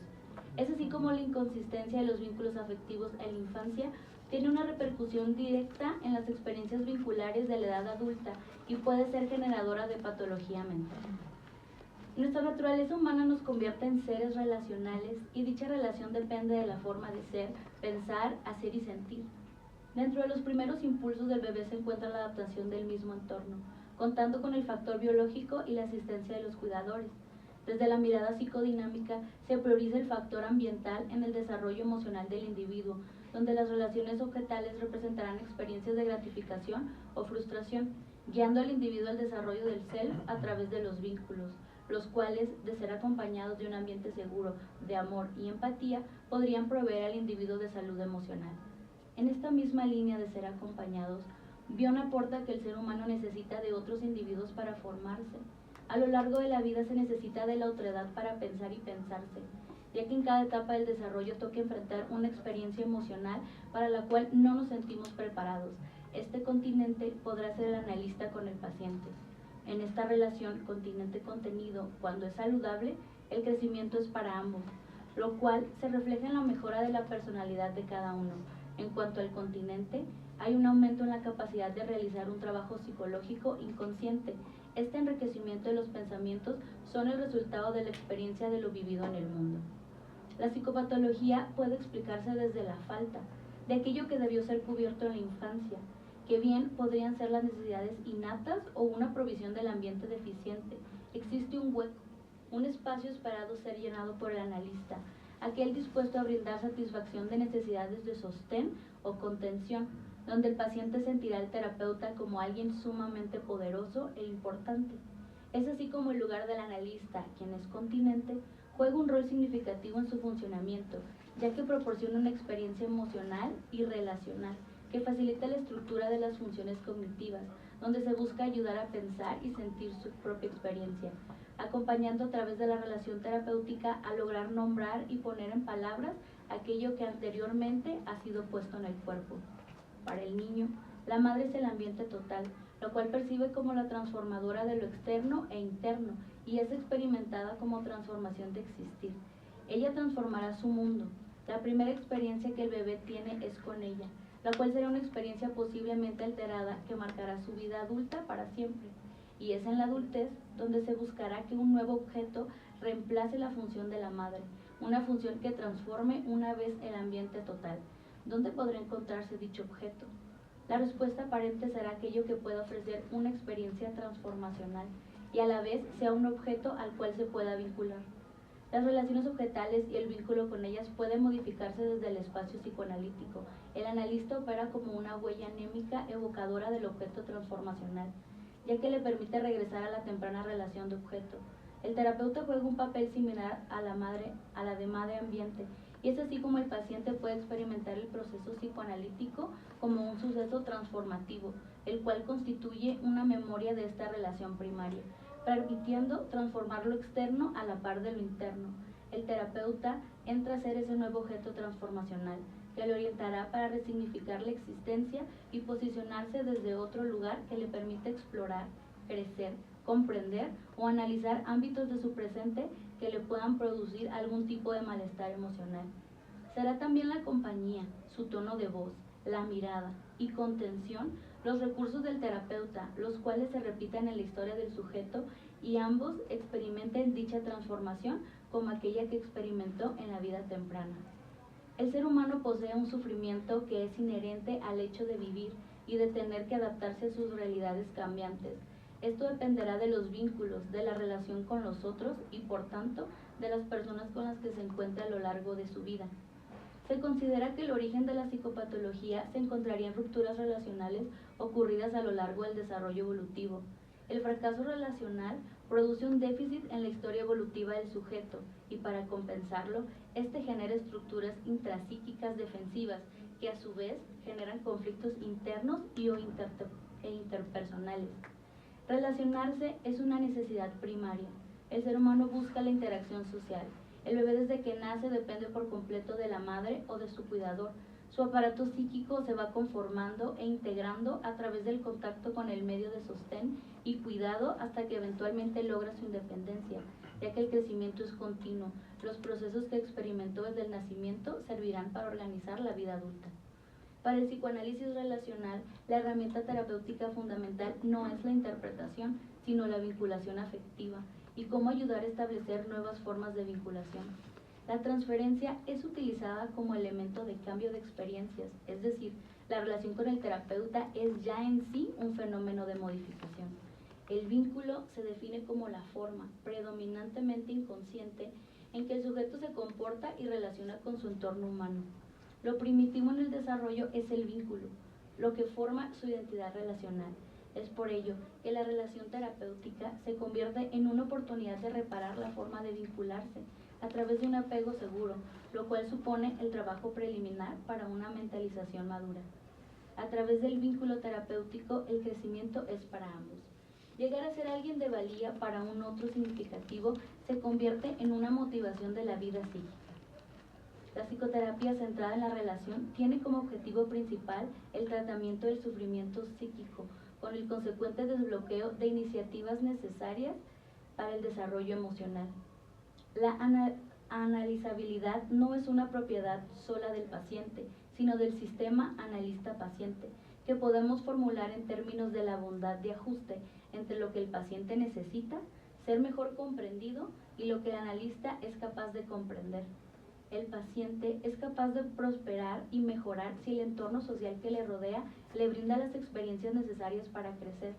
Es así como la inconsistencia de los vínculos afectivos en la infancia tiene una repercusión directa en las experiencias vinculares de la edad adulta y puede ser generadora de patología mental. Nuestra naturaleza humana nos convierte en seres relacionales y dicha relación depende de la forma de ser, pensar, hacer y sentir. Dentro de los primeros impulsos del bebé se encuentra la adaptación del mismo entorno, contando con el factor biológico y la asistencia de los cuidadores. Desde la mirada psicodinámica se prioriza el factor ambiental en el desarrollo emocional del individuo, donde las relaciones objetales representarán experiencias de gratificación o frustración, guiando al individuo al desarrollo del self a través de los vínculos, los cuales, de ser acompañados de un ambiente seguro, de amor y empatía, podrían proveer al individuo de salud emocional. En esta misma línea de ser acompañados, Bion aporta que el ser humano necesita de otros individuos para formarse. A lo largo de la vida se necesita de la otredad para pensar y pensarse, ya que en cada etapa del desarrollo toca enfrentar una experiencia emocional para la cual no nos sentimos preparados. Este continente podrá ser el analista con el paciente. En esta relación continente-contenido, cuando es saludable, el crecimiento es para ambos, lo cual se refleja en la mejora de la personalidad de cada uno. En cuanto al continente, hay un aumento en la capacidad de realizar un trabajo psicológico inconsciente. Este enriquecimiento de los pensamientos son el resultado de la experiencia de lo vivido en el mundo. La psicopatología puede explicarse desde la falta de aquello que debió ser cubierto en la infancia, que bien podrían ser las necesidades innatas o una provisión del ambiente deficiente. Existe un hueco, un espacio esperado ser llenado por el analista, aquel dispuesto a brindar satisfacción de necesidades de sostén o contención, donde el paciente sentirá al terapeuta como alguien sumamente poderoso e importante. Es así como el lugar del analista, quien es continente, juega un rol significativo en su funcionamiento, ya que proporciona una experiencia emocional y relacional que facilita la estructura de las funciones cognitivas, donde se busca ayudar a pensar y sentir su propia experiencia, acompañando a través de la relación terapéutica a lograr nombrar y poner en palabras aquello que anteriormente ha sido puesto en el cuerpo. Para el niño, la madre es el ambiente total, lo cual percibe como la transformadora de lo externo e interno y es experimentada como transformación de existir. Ella transformará su mundo. La primera experiencia que el bebé tiene es con ella, la cual será una experiencia posiblemente alterada que marcará su vida adulta para siempre. Y es en la adultez donde se buscará que un nuevo objeto reemplace la función de la madre, una función que transforme una vez el ambiente total. ¿Dónde podrá encontrarse dicho objeto? La respuesta aparente será aquello que pueda ofrecer una experiencia transformacional y a la vez sea un objeto al cual se pueda vincular. Las relaciones objetales y el vínculo con ellas pueden modificarse desde el espacio psicoanalítico. El analista opera como una huella anémica evocadora del objeto transformacional, ya que le permite regresar a la temprana relación de objeto. El terapeuta juega un papel similar a la de madre-ambiente, y es así como el paciente puede experimentar el proceso psicoanalítico como un suceso transformativo, el cual constituye una memoria de esta relación primaria, permitiendo transformar lo externo a la par de lo interno. El terapeuta entra a ser ese nuevo objeto transformacional, que le orientará para resignificar la existencia y posicionarse desde otro lugar que le permite explorar, crecer, comprender o analizar ámbitos de su presente que le puedan producir algún tipo de malestar emocional. Será también la compañía, su tono de voz, la mirada y contención los recursos del terapeuta, los cuales se repiten en la historia del sujeto y ambos experimenten dicha transformación como aquella que experimentó en la vida temprana. El ser humano posee un sufrimiento que es inherente al hecho de vivir y de tener que adaptarse a sus realidades cambiantes. Esto dependerá de los vínculos, de la relación con los otros y, por tanto, de las personas con las que se encuentra a lo largo de su vida. Se considera que el origen de la psicopatología se encontraría en rupturas relacionales ocurridas a lo largo del desarrollo evolutivo. El fracaso relacional produce un déficit en la historia evolutiva del sujeto y para compensarlo, este genera estructuras intrapsíquicas defensivas que a su vez generan conflictos internos e interpersonales. Relacionarse es una necesidad primaria. El ser humano busca la interacción social. El bebé desde que nace depende por completo de la madre o de su cuidador. Su aparato psíquico se va conformando e integrando a través del contacto con el medio de sostén y cuidado hasta que eventualmente logra su independencia, ya que el crecimiento es continuo. Los procesos que experimentó desde el nacimiento servirán para organizar la vida adulta. Para el psicoanálisis relacional, la herramienta terapéutica fundamental no es la interpretación, sino la vinculación afectiva y cómo ayudar a establecer nuevas formas de vinculación. La transferencia es utilizada como elemento de cambio de experiencias, es decir, la relación con el terapeuta es ya en sí un fenómeno de modificación. El vínculo se define como la forma, predominantemente inconsciente, en que el sujeto se comporta y relaciona con su entorno humano. Lo primitivo en el desarrollo es el vínculo, lo que forma su identidad relacional. Es por ello que la relación terapéutica se convierte en una oportunidad de reparar la forma de vincularse a través de un apego seguro, lo cual supone el trabajo preliminar para una mentalización madura. A través del vínculo terapéutico, el crecimiento es para ambos. Llegar a ser alguien de valía para un otro significativo se convierte en una motivación de la vida psíquica. La psicoterapia centrada en la relación tiene como objetivo principal el tratamiento del sufrimiento psíquico, con el consecuente desbloqueo de iniciativas necesarias para el desarrollo emocional. La analizabilidad no es una propiedad sola del paciente, sino del sistema analista-paciente, que podemos formular en términos de la bondad de ajuste entre lo que el paciente necesita, ser mejor comprendido, y lo que el analista es capaz de comprender. El paciente es capaz de prosperar y mejorar si el entorno social que le rodea le brinda las experiencias necesarias para crecer.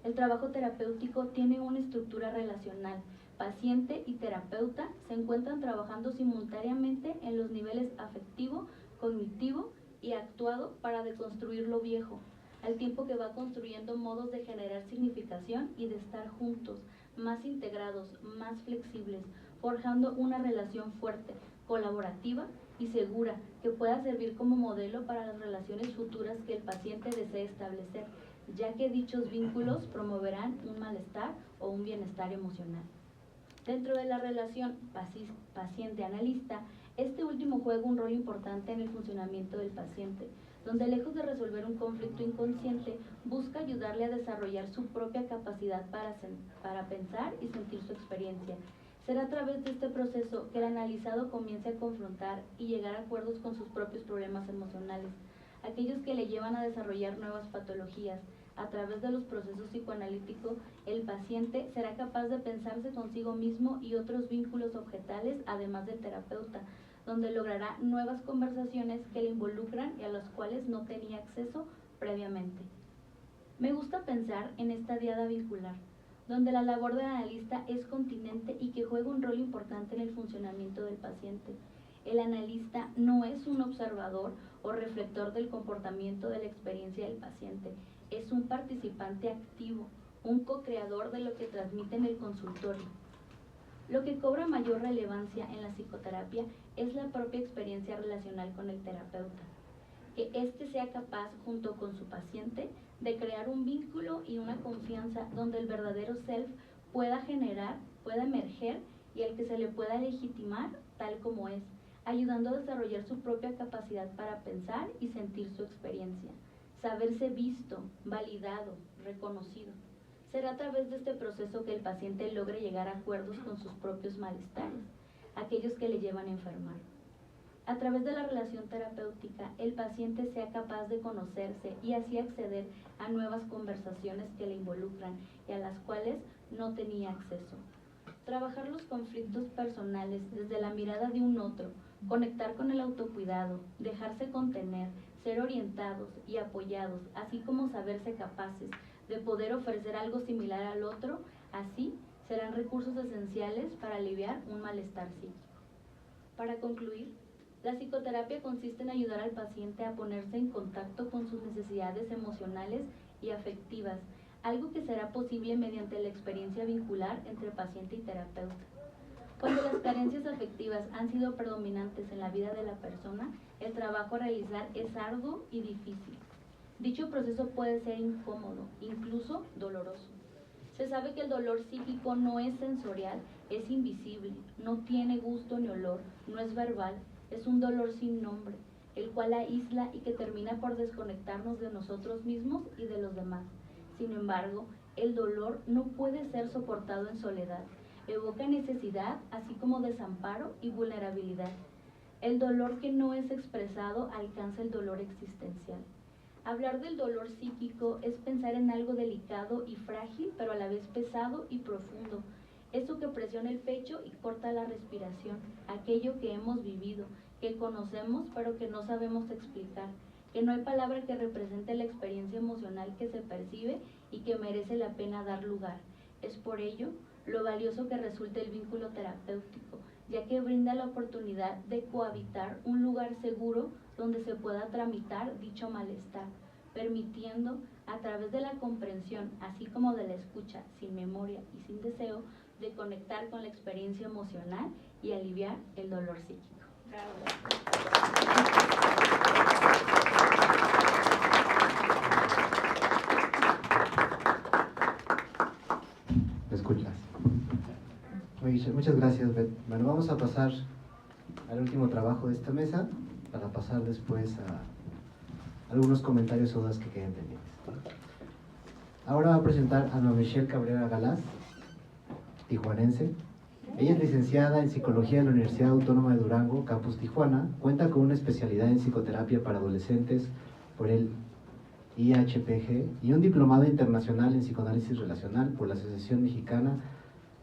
El trabajo terapéutico tiene una estructura relacional. Paciente y terapeuta se encuentran trabajando simultáneamente en los niveles afectivo, cognitivo y actuado para deconstruir lo viejo, al tiempo que va construyendo modos de generar significación y de estar juntos, más integrados, más flexibles, forjando una relación fuerte, colaborativa y segura que pueda servir como modelo para las relaciones futuras que el paciente desee establecer, ya que dichos vínculos promoverán un malestar o un bienestar emocional. Dentro de la relación paciente-analista, este último juega un rol importante en el funcionamiento del paciente, donde lejos de resolver un conflicto inconsciente, busca ayudarle a desarrollar su propia capacidad para pensar y sentir su experiencia. Será a través de este proceso que el analizado comience a confrontar y llegar a acuerdos con sus propios problemas emocionales, aquellos que le llevan a desarrollar nuevas patologías. A través de los procesos psicoanalíticos, el paciente será capaz de pensarse consigo mismo y otros vínculos objetales, además del terapeuta, donde logrará nuevas conversaciones que le involucran y a las cuales no tenía acceso previamente. Me gusta pensar en esta diada vincular, donde la labor del analista es continente y que juega un rol importante en el funcionamiento del paciente. El analista no es un observador o reflector del comportamiento de la experiencia del paciente, es un participante activo, un co-creador de lo que transmite en el consultorio. Lo que cobra mayor relevancia en la psicoterapia es la propia experiencia relacional con el terapeuta, que éste sea capaz, junto con su paciente, de crear un vínculo y una confianza donde el verdadero self pueda emerger y al que se le pueda legitimar tal como es, ayudando a desarrollar su propia capacidad para pensar y sentir su experiencia, saberse visto, validado, reconocido. Será a través de este proceso que el paciente logre llegar a acuerdos con sus propios malestares, aquellos que le llevan a enfermar. A través de la relación terapéutica, el paciente sea capaz de conocerse y así acceder a nuevas conversaciones que le involucran y a las cuales no tenía acceso. Trabajar los conflictos personales desde la mirada de un otro, conectar con el autocuidado, dejarse contener, ser orientados y apoyados, así como saberse capaces de poder ofrecer algo similar al otro, así serán recursos esenciales para aliviar un malestar psíquico. Para concluir, La psicoterapia consiste en ayudar al paciente a ponerse en contacto con sus necesidades emocionales y afectivas, algo que será posible mediante la experiencia vincular entre paciente y terapeuta. Cuando las carencias afectivas han sido predominantes en la vida de la persona, el trabajo a realizar es arduo y difícil. Dicho proceso puede ser incómodo, incluso doloroso. Se sabe que el dolor psíquico no es sensorial, es invisible, no tiene gusto ni olor, no es verbal, es un dolor sin nombre, el cual aísla y que termina por desconectarnos de nosotros mismos y de los demás. Sin embargo, el dolor no puede ser soportado en soledad, evoca necesidad, así como desamparo y vulnerabilidad. El dolor que no es expresado alcanza el dolor existencial. Hablar del dolor psíquico es pensar en algo delicado y frágil, pero a la vez pesado y profundo. Eso que presiona el pecho y corta la respiración, aquello que hemos vivido, que conocemos pero que no sabemos explicar, que no hay palabra que represente la experiencia emocional que se percibe y que merece la pena dar lugar. Es por ello lo valioso que resulta el vínculo terapéutico, ya que brinda la oportunidad de cohabitar un lugar seguro donde se pueda tramitar dicho malestar, permitiendo, a través de la comprensión, así como de la escucha sin memoria y sin deseo, de conectar con la experiencia emocional y aliviar el dolor psíquico. ¿Me escuchas? Muchas gracias, Beth. Bueno, vamos a pasar al último trabajo de esta mesa para pasar después a algunos comentarios o dudas que queden pendientes. Ahora va a presentar a Ana Michelle Cabrera Galaz, tijuanense. Ella es licenciada en Psicología en la Universidad Autónoma de Durango, Campus Tijuana. Cuenta con una especialidad en psicoterapia para adolescentes por el IHPG y un diplomado internacional en psicoanálisis relacional por la Asociación Mexicana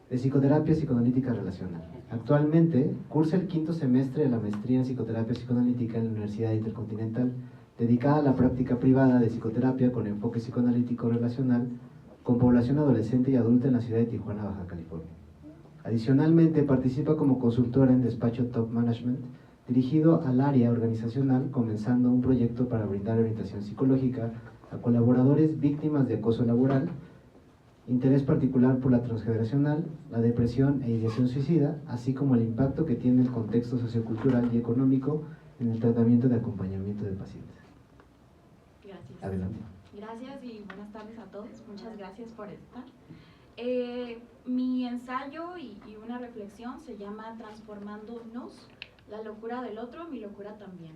de Psicoterapia Psicoanalítica Relacional. Actualmente cursa el 5º semestre de la maestría en psicoterapia psicoanalítica en la Universidad Intercontinental, dedicada a la práctica privada de psicoterapia con enfoque psicoanalítico relacional con población adolescente y adulta en la ciudad de Tijuana, Baja California. Adicionalmente, participa como consultora en despacho Top Management, dirigido al área organizacional, comenzando un proyecto para brindar orientación psicológica a colaboradores víctimas de acoso laboral, interés particular por la transgeneracional, la depresión e ideación suicida, así como el impacto que tiene el contexto sociocultural y económico en el tratamiento de acompañamiento de pacientes. Gracias. Adelante. Gracias y buenas tardes a todos. Muchas gracias por estar. Mi ensayo y una reflexión se llama Transformándonos, la locura del otro, mi locura también.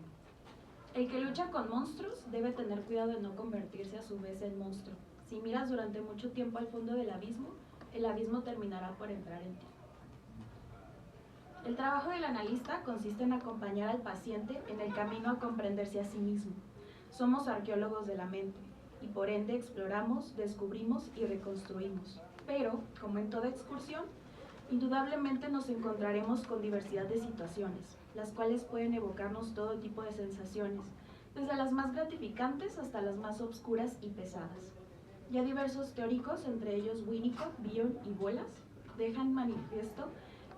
El que lucha con monstruos debe tener cuidado de no convertirse a su vez en monstruo. Si miras durante mucho tiempo al fondo del abismo, el abismo terminará por entrar en ti. El trabajo del analista consiste en acompañar al paciente en el camino a comprenderse a sí mismo. Somos arqueólogos de la mente y por ende exploramos, descubrimos y reconstruimos. Pero, como en toda excursión, indudablemente nos encontraremos con diversidad de situaciones, las cuales pueden evocarnos todo tipo de sensaciones, desde las más gratificantes hasta las más obscuras y pesadas. Ya diversos teóricos, entre ellos Winnicott, Bion y Bolas, dejan manifiesto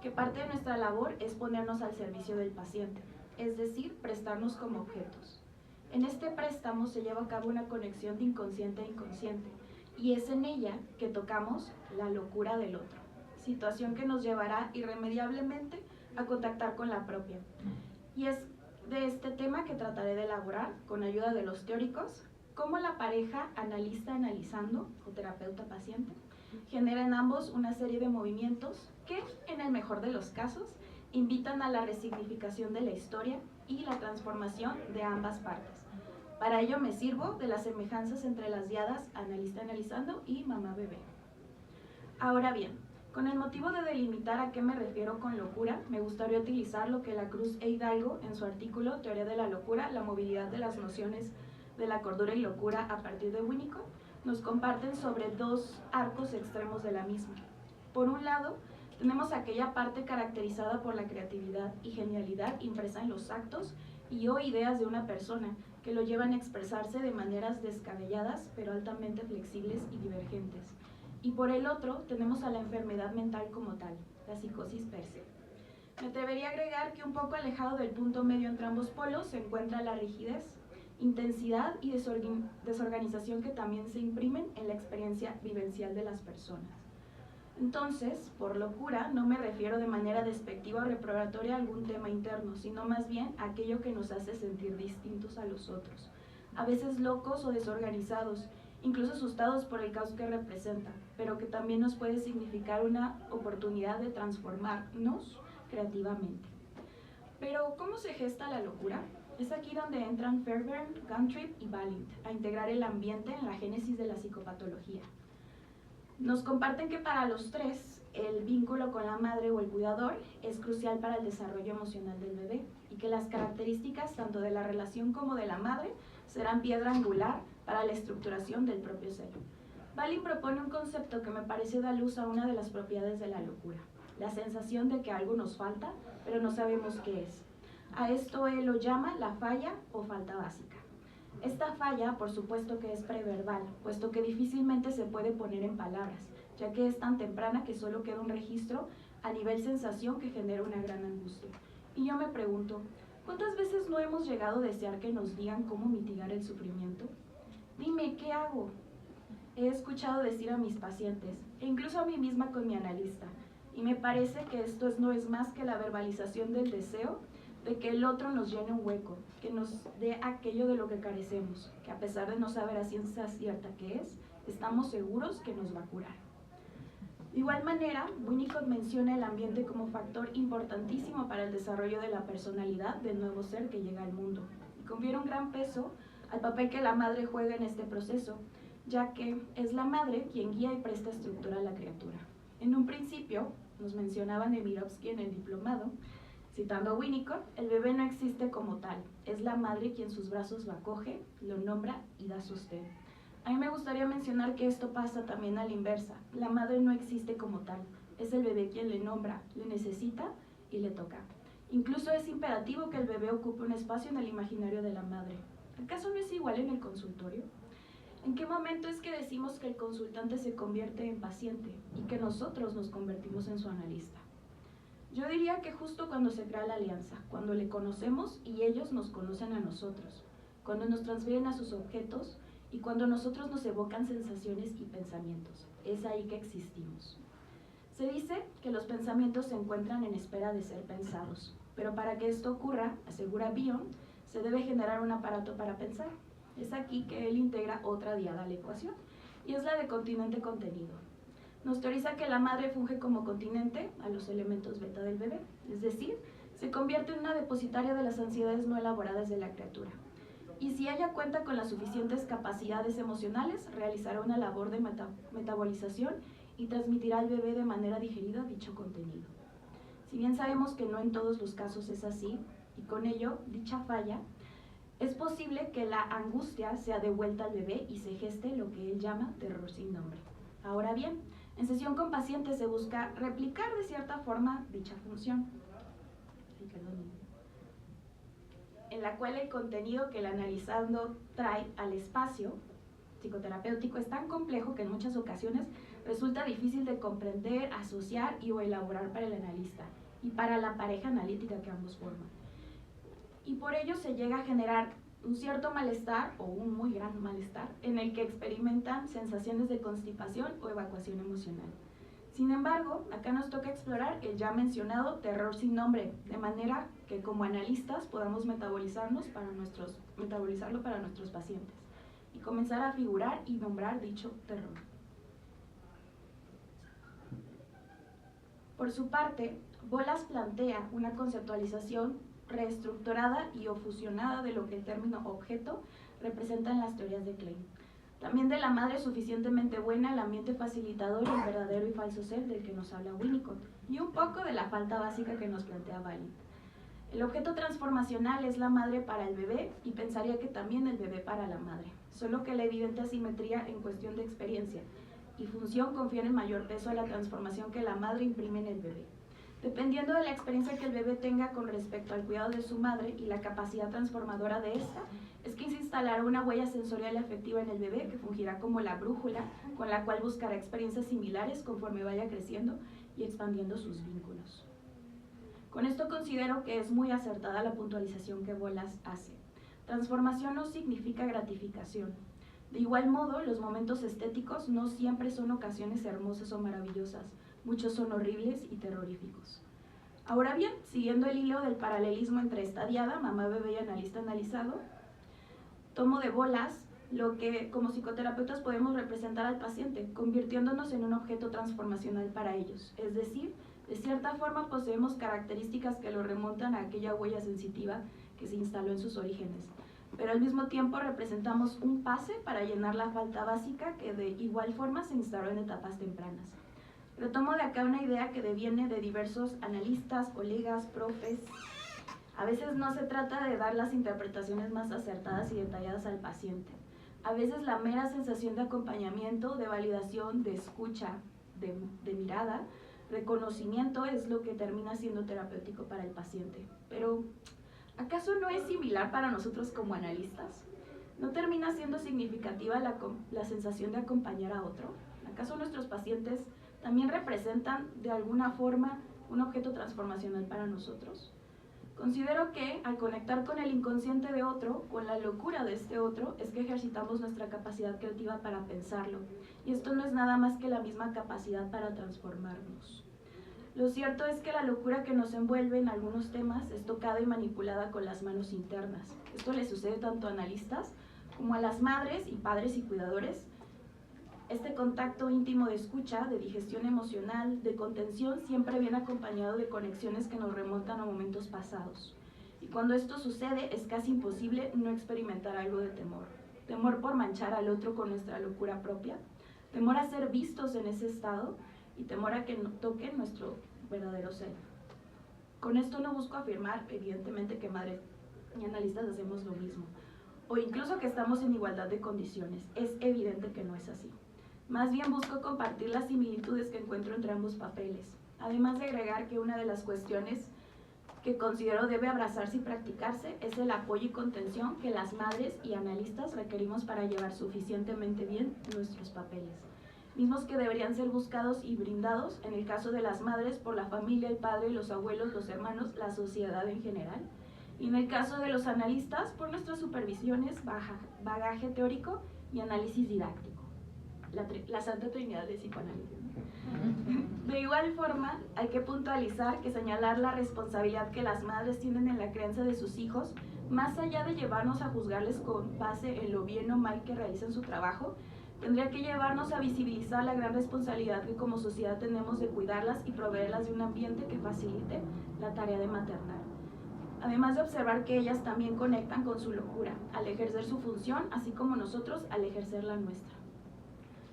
que parte de nuestra labor es ponernos al servicio del paciente, es decir, prestarnos como objetos. En este préstamo se lleva a cabo una conexión de inconsciente a inconsciente, y es en ella que tocamos la locura del otro, situación que nos llevará irremediablemente a contactar con la propia. Y es de este tema que trataré de elaborar, con ayuda de los teóricos, cómo la pareja analista-analizando, o terapeuta-paciente, genera en ambos una serie de movimientos que, en el mejor de los casos, invitan a la resignificación de la historia y la transformación de ambas partes. Para ello me sirvo de las semejanzas entre las diadas analista-analizando y mamá-bebé. Ahora bien, con el motivo de delimitar a qué me refiero con locura, me gustaría utilizar lo que la Cruz e Hidalgo, en su artículo Teoría de la locura, la movilidad de las nociones de la cordura y locura a partir de Winnicott, nos comparten sobre dos arcos extremos de la misma. Por un lado, tenemos aquella parte caracterizada por la creatividad y genialidad impresa en los actos y o ideas de una persona, que lo llevan a expresarse de maneras descabelladas, pero altamente flexibles y divergentes. Y por el otro, tenemos a la enfermedad mental como tal, la psicosis per se. Me atrevería a agregar que un poco alejado del punto medio entre ambos polos se encuentra la rigidez, intensidad y desorganización que también se imprimen en la experiencia vivencial de las personas. Entonces, por locura, no me refiero de manera despectiva o reprobatoria a algún tema interno, sino más bien a aquello que nos hace sentir distintos a los otros, a veces locos o desorganizados, incluso asustados por el caos que representa, pero que también nos puede significar una oportunidad de transformarnos creativamente. Pero, ¿cómo se gesta la locura? Es aquí donde entran Fairbairn, Guntrip y Balint a integrar el ambiente en la génesis de la psicopatología. Nos comparten que para los tres, el vínculo con la madre o el cuidador es crucial para el desarrollo emocional del bebé y que las características tanto de la relación como de la madre serán piedra angular para la estructuración del propio ser. Balint propone un concepto que me parece da luz a una de las propiedades de la locura, la sensación de que algo nos falta, pero no sabemos qué es. A esto él lo llama la falla o falta básica. Esta falla, por supuesto que es preverbal, puesto que difícilmente se puede poner en palabras, ya que es tan temprana que solo queda un registro a nivel sensación que genera una gran angustia. Y yo me pregunto, ¿cuántas veces no hemos llegado a desear que nos digan cómo mitigar el sufrimiento? Dime, ¿qué hago? He escuchado decir a mis pacientes, e incluso a mí misma con mi analista, y me parece que esto no es más que la verbalización del deseo de que el otro nos llene un hueco, que nos dé aquello de lo que carecemos, que a pesar de no saber a ciencia cierta qué es, estamos seguros que nos va a curar. De igual manera, Winnicott menciona el ambiente como factor importantísimo para el desarrollo de la personalidad del nuevo ser que llega al mundo, y confiere un gran peso al papel que la madre juega en este proceso, ya que es la madre quien guía y presta estructura a la criatura. En un principio, nos menciona Nemirovsky en el diplomado, citando a Winnicott, el bebé no existe como tal, es la madre quien sus brazos lo acoge, lo nombra y da sostén. A mí me gustaría mencionar que esto pasa también a la inversa, la madre no existe como tal, es el bebé quien le nombra, le necesita y le toca. Incluso es imperativo que el bebé ocupe un espacio en el imaginario de la madre. ¿Acaso no es igual en el consultorio? ¿En qué momento es que decimos que el consultante se convierte en paciente y que nosotros nos convertimos en su analista? Yo diría que justo cuando se crea la alianza, cuando le conocemos y ellos nos conocen a nosotros, cuando nos transfieren a sus objetos y cuando nosotros nos evocan sensaciones y pensamientos. Es ahí que existimos. Se dice que los pensamientos se encuentran en espera de ser pensados, pero para que esto ocurra, asegura Bion, se debe generar un aparato para pensar. Es aquí que él integra otra diada a la ecuación, y es la de continente-contenido. Nos teoriza que la madre funge como continente a los elementos beta del bebé, es decir, se convierte en una depositaria de las ansiedades no elaboradas de la criatura. Y si ella cuenta con las suficientes capacidades emocionales, realizará una labor de metabolización y transmitirá al bebé de manera digerida dicho contenido. Si bien sabemos que no en todos los casos es así, y con ello, dicha falla, es posible que la angustia sea devuelta al bebé y se geste lo que él llama terror sin nombre. Ahora bien, en sesión con pacientes se busca replicar de cierta forma dicha función, en la cual el contenido que el analizando trae al espacio psicoterapéutico es tan complejo que en muchas ocasiones resulta difícil de comprender, asociar y o elaborar para el analista y para la pareja analítica que ambos forman. Y por ello se llega a generar un cierto malestar o un muy gran malestar en el que experimentan sensaciones de constipación o evacuación emocional. Sin embargo, acá nos toca explorar el ya mencionado terror sin nombre, de manera que como analistas podamos metabolizarlo para nuestros pacientes y comenzar a figurar y nombrar dicho terror. Por su parte, Bolas plantea una conceptualización reestructurada y o fusionada de lo que el término objeto representa en las teorías de Klein. También de la madre suficientemente buena, el ambiente facilitador, el verdadero y falso ser del que nos habla Winnicott, y un poco de la falta básica que nos plantea Balint. El objeto transformacional es la madre para el bebé y pensaría que también el bebé para la madre, solo que la evidente asimetría en cuestión de experiencia y función confiere mayor peso a la transformación que la madre imprime en el bebé. Dependiendo de la experiencia que el bebé tenga con respecto al cuidado de su madre y la capacidad transformadora de esta, es que se instalará una huella sensorial y afectiva en el bebé que fungirá como la brújula con la cual buscará experiencias similares conforme vaya creciendo y expandiendo sus vínculos. Con esto considero que es muy acertada la puntualización que Bolas hace. Transformación no significa gratificación. De igual modo, los momentos estéticos no siempre son ocasiones hermosas o maravillosas, muchos son horribles y terroríficos. Ahora bien, siguiendo el hilo del paralelismo entre esta diada, mamá, bebé y analista analizado, tomo de Bolas lo que como psicoterapeutas podemos representar al paciente, convirtiéndonos en un objeto transformacional para ellos. Es decir, de cierta forma poseemos características que lo remontan a aquella huella sensitiva que se instaló en sus orígenes, pero al mismo tiempo representamos un pase para llenar la falta básica que de igual forma se instaló en etapas tempranas. Retomo de acá una idea que deviene de diversos analistas, colegas, profes. A veces no se trata de dar las interpretaciones más acertadas y detalladas al paciente. A veces la mera sensación de acompañamiento, de validación, de escucha, de mirada, reconocimiento es lo que termina siendo terapéutico para el paciente. Pero, ¿acaso no es similar para nosotros como analistas? ¿No termina siendo significativa la sensación de acompañar a otro? ¿Acaso nuestros pacientes también representan de alguna forma un objeto transformacional para nosotros? Considero que al conectar con el inconsciente de otro, con la locura de este otro, es que ejercitamos nuestra capacidad creativa para pensarlo. Y esto no es nada más que la misma capacidad para transformarnos. Lo cierto es que la locura que nos envuelve en algunos temas es tocada y manipulada con las manos internas. Esto le sucede tanto a analistas como a las madres y padres y cuidadores. Este contacto íntimo de escucha, de digestión emocional, de contención, siempre viene acompañado de conexiones que nos remontan a momentos pasados. Y cuando esto sucede, es casi imposible no experimentar algo de temor. Temor por manchar al otro con nuestra locura propia, temor a ser vistos en ese estado y temor a que no toquen nuestro verdadero ser. Con esto no busco afirmar, evidentemente, que madres y analistas hacemos lo mismo, o incluso que estamos en igualdad de condiciones. Es evidente que no es así. Más bien busco compartir las similitudes que encuentro entre ambos papeles, además de agregar que una de las cuestiones que considero debe abrazarse y practicarse es el apoyo y contención que las madres y analistas requerimos para llevar suficientemente bien nuestros papeles, mismos que deberían ser buscados y brindados en el caso de las madres por la familia, el padre, los abuelos, los hermanos, la sociedad en general, y en el caso de los analistas por nuestras supervisiones, bagaje teórico y análisis didáctico. La Santa Trinidad de psicoanálisis. De igual forma, hay que puntualizar que señalar la responsabilidad que las madres tienen en la crianza de sus hijos, más allá de llevarnos a juzgarles con base en lo bien o mal que realizan su trabajo, tendría que llevarnos a visibilizar la gran responsabilidad que como sociedad tenemos de cuidarlas y proveerlas de un ambiente que facilite la tarea de maternar. Además de observar que ellas también conectan con su locura al ejercer su función, así como nosotros al ejercer la nuestra.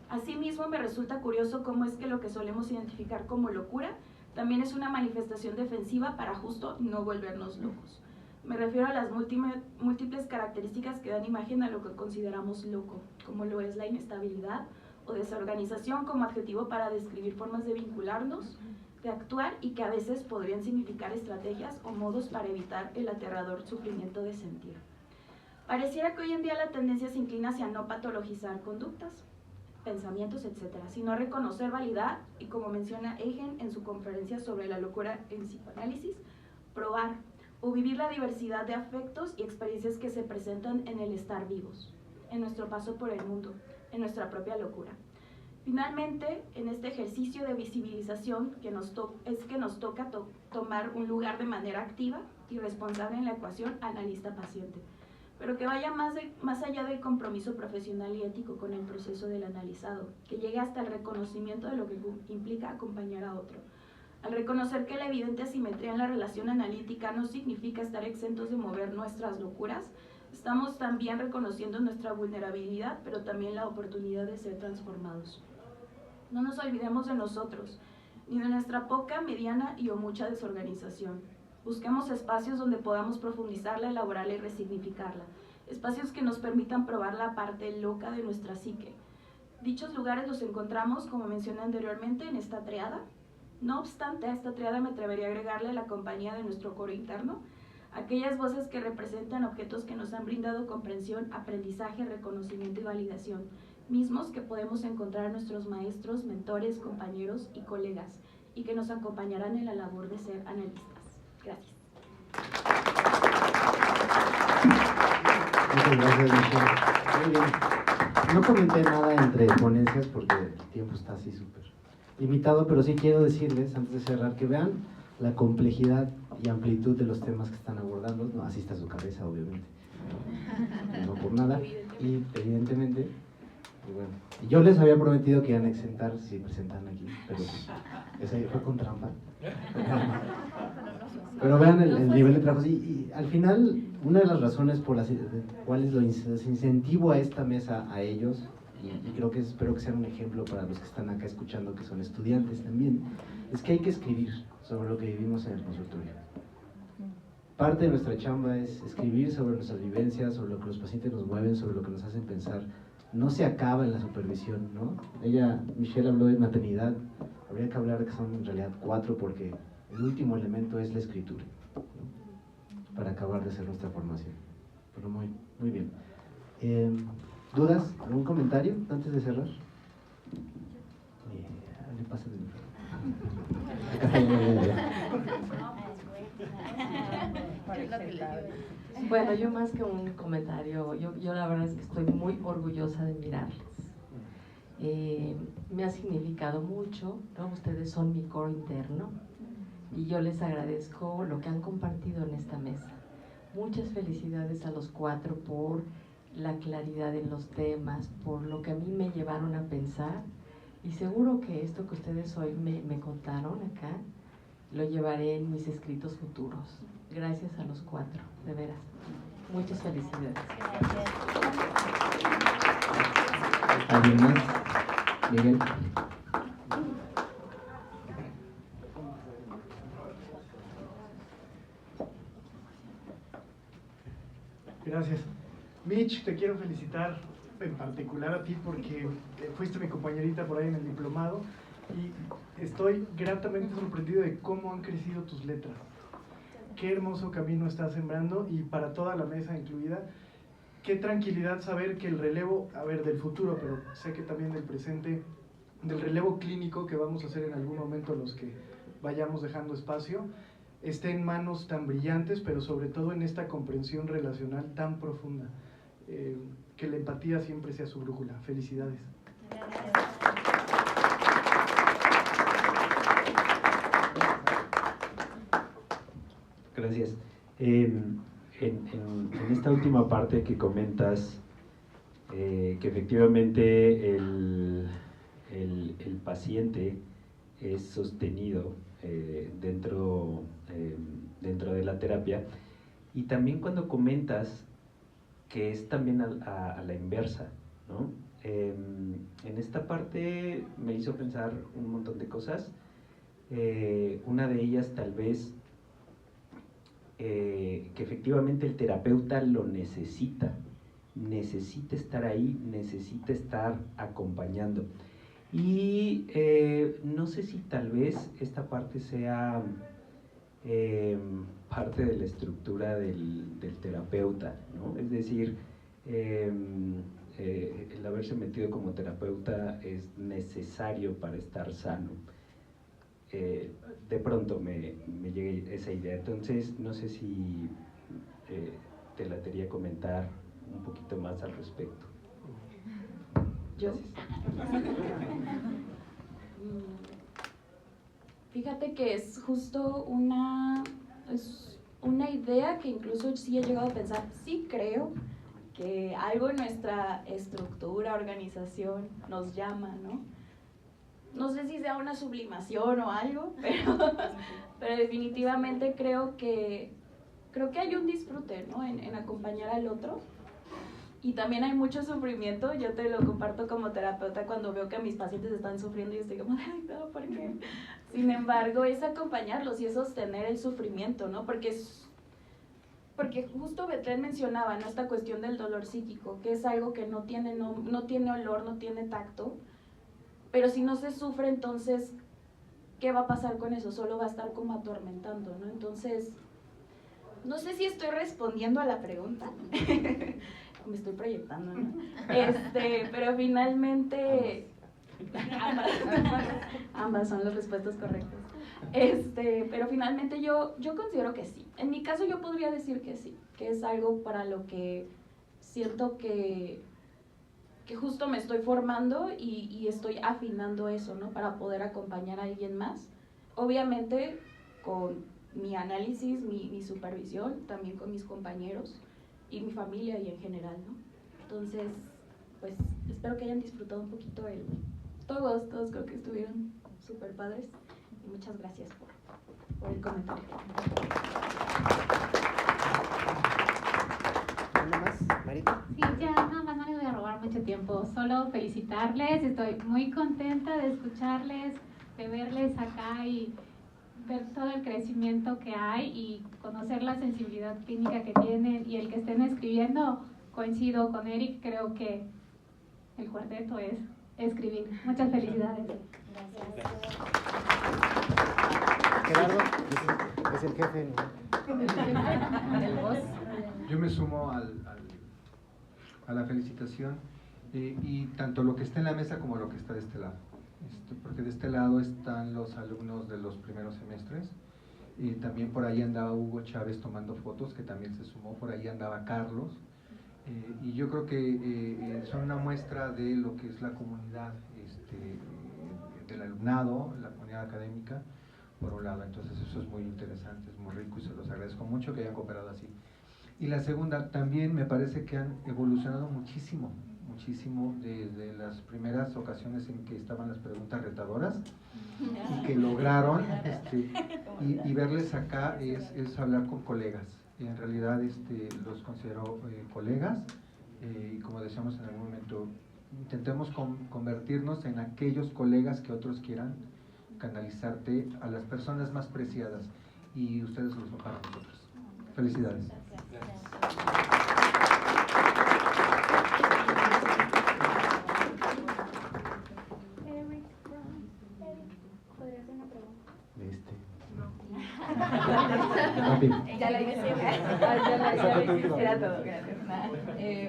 Asimismo, me resulta curioso cómo es que lo que solemos identificar como locura también es una manifestación defensiva para justo no volvernos locos. Me refiero a las múltiples características que dan imagen a lo que consideramos loco, como lo es la inestabilidad o desorganización como adjetivo para describir formas de vincularnos, de actuar y que a veces podrían significar estrategias o modos para evitar el aterrador sufrimiento de sentir. Pareciera que hoy en día la tendencia se inclina hacia no patologizar conductas, pensamientos, etc., sino reconocer, validar y, como menciona Eigen en su conferencia sobre la locura en psicoanálisis, probar o vivir la diversidad de afectos y experiencias que se presentan en el estar vivos, en nuestro paso por el mundo, en nuestra propia locura. Finalmente, en este ejercicio de visibilización que nos toca tomar un lugar de manera activa y responsable en la ecuación analista-paciente, pero que vaya más allá del compromiso profesional y ético con el proceso del analizado, que llegue hasta el reconocimiento de lo que implica acompañar a otro. Al reconocer que la evidente asimetría en la relación analítica no significa estar exentos de mover nuestras locuras, estamos también reconociendo nuestra vulnerabilidad, pero también la oportunidad de ser transformados. No nos olvidemos de nosotros, ni de nuestra poca, mediana y o mucha desorganización. Busquemos espacios donde podamos profundizarla, elaborarla y resignificarla. Espacios que nos permitan probar la parte loca de nuestra psique. Dichos lugares los encontramos, como mencioné anteriormente, en esta triada. No obstante, a esta triada me atrevería a agregarle la compañía de nuestro coro interno, aquellas voces que representan objetos que nos han brindado comprensión, aprendizaje, reconocimiento y validación, mismos que podemos encontrar en nuestros maestros, mentores, compañeros y colegas, y que nos acompañarán en la labor de ser analistas. Gracias. Muchas gracias, Michelle. Muy bien. No comenté nada entre ponencias porque el tiempo está así súper limitado, pero sí quiero decirles, antes de cerrar, que vean la complejidad y amplitud de los temas que están abordando. No, así está su cabeza, obviamente. No por nada. Y evidentemente, y bueno, yo les había prometido que iban a exentar si presentan aquí, pero eso fue con trampa. Pero vean el nivel de trabajo. Y al final, una de las razones por las cuales los incentivo a esta mesa a ellos, y creo que espero que sea un ejemplo para los que están acá escuchando, que son estudiantes también, es que hay que escribir sobre lo que vivimos en el consultorio. Parte de nuestra chamba es escribir sobre nuestras vivencias, sobre lo que los pacientes nos mueven, sobre lo que nos hacen pensar. No se acaba en la supervisión, ¿no? Michelle habló de maternidad, habría que hablar de que son en realidad 4 porque el último elemento es la escritura, ¿no? Para acabar de hacer nuestra formación. Pero muy bien. ¿Dudas? ¿Algún comentario antes de cerrar? Le pasa de mí. Acá está Bueno, yo más que un comentario, yo la verdad es que estoy muy orgullosa de mirarles. Me ha significado mucho, ¿no? Ustedes son mi coro interno y yo les agradezco lo que han compartido en esta mesa. Muchas felicidades a los 4 por la claridad en los temas, por lo que a mí me llevaron a pensar, y seguro que esto que ustedes hoy me contaron acá lo llevaré en mis escritos futuros. Gracias a los 4, de veras. Muchas felicidades. ¿Alguien más? Miguel. Gracias. Mitch, te quiero felicitar en particular a ti porque fuiste mi compañerita por ahí en el diplomado y estoy gratamente sorprendido de cómo han crecido tus letras. Qué hermoso camino estás sembrando, y para toda la mesa incluida, qué tranquilidad saber que el relevo, del futuro, pero sé que también del presente, del relevo clínico que vamos a hacer en algún momento los que vayamos dejando espacio, esté en manos tan brillantes, pero sobre todo en esta comprensión relacional tan profunda. Que la empatía siempre sea su brújula. Felicidades. Gracias. En esta última parte que comentas, que efectivamente el paciente es sostenido dentro de la terapia, y también cuando comentas que es también a la inversa, ¿no? En esta parte me hizo pensar un montón de cosas. Una de ellas tal vez que efectivamente el terapeuta lo necesita estar ahí, necesita estar acompañando. Y no sé si tal vez esta parte sea parte de la estructura del terapeuta, ¿no? Es decir, el haberse metido como terapeuta es necesario para estar sano. De pronto me llega esa idea. Entonces, no sé si te latería comentar un poquito más al respecto. ¿Yo? Fíjate que es justo una idea que incluso sí he llegado a pensar. Sí creo que algo en nuestra estructura, organización nos llama, ¿no? No sé si sea una sublimación o algo, pero definitivamente creo que hay un disfrute, ¿no? en acompañar al otro. Y también hay mucho sufrimiento. Yo te lo comparto como terapeuta cuando veo que mis pacientes están sufriendo y estoy como, ay, no, ¿por qué? Sin embargo, es acompañarlos y es sostener el sufrimiento, ¿no? Porque justo Betlén mencionaba, ¿no? Esta cuestión del dolor psíquico, que es algo que no tiene olor, no tiene tacto, pero si no se sufre, entonces, ¿qué va a pasar con eso? Solo va a estar como atormentando, ¿no? Entonces, no sé si estoy respondiendo a la pregunta. Me estoy proyectando, ¿no? Pero finalmente ambas son las respuestas correctas. Pero finalmente yo considero que sí. En mi caso yo podría decir que sí, que es algo para lo que siento que justo me estoy formando y estoy afinando eso, ¿no? Para poder acompañar a alguien más. Obviamente con mi análisis, mi supervisión, también con mis compañeros y mi familia y en general, ¿no? Entonces, pues espero que hayan disfrutado un poquito todos creo que estuvieron súper padres y muchas gracias por el comentario. ¿Nada más, Marita? Sí, ya nada más no les voy a robar mucho tiempo, solo felicitarles, estoy muy contenta de escucharles, de verles acá y ver todo el crecimiento que hay y conocer la sensibilidad clínica que tienen y el que estén escribiendo, coincido con Eric, creo que el cuarteto es escribir. Muchas felicidades. Gracias. Gerardo, es el jefe, ¿no? El voz. Yo me sumo a la felicitación y tanto lo que está en la mesa como lo que está de este lado. Porque de este lado están los alumnos de los primeros semestres y también por ahí andaba Hugo Chávez tomando fotos, que también se sumó, por ahí andaba Carlos y yo creo que son una muestra de lo que es la comunidad del alumnado, la comunidad académica, por un lado. Entonces eso es muy interesante, es muy rico y se los agradezco mucho que hayan cooperado así. Y la segunda, también me parece que han evolucionado muchísimo desde las primeras ocasiones en que estaban las preguntas retadoras y que lograron, y verles acá es hablar con colegas. En realidad los considero colegas y como decíamos en algún momento, intentemos convertirnos en aquellos colegas que otros quieran canalizarte a las personas más preciadas y ustedes lo son para nosotros. Felicidades. ¿Podría hacer una pregunta? Ya la hice. Era todo, gracias.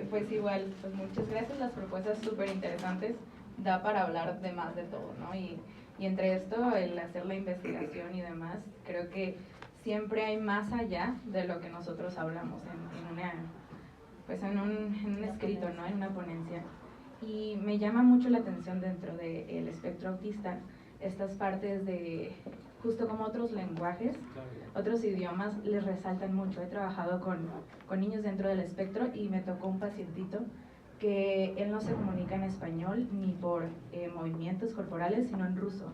Pues igual, pues muchas gracias, las propuestas súper interesantes, da para hablar de más de todo, ¿no? Y entre esto, el hacer la investigación y demás, creo que siempre hay más allá de lo que nosotros hablamos en un escrito, ¿no? En una ponencia. Y me llama mucho la atención dentro del espectro autista estas partes de justo como otros lenguajes, otros idiomas les resaltan mucho. He trabajado con niños dentro del espectro y me tocó un pacientito que él no se comunica en español ni por movimientos corporales, sino en ruso.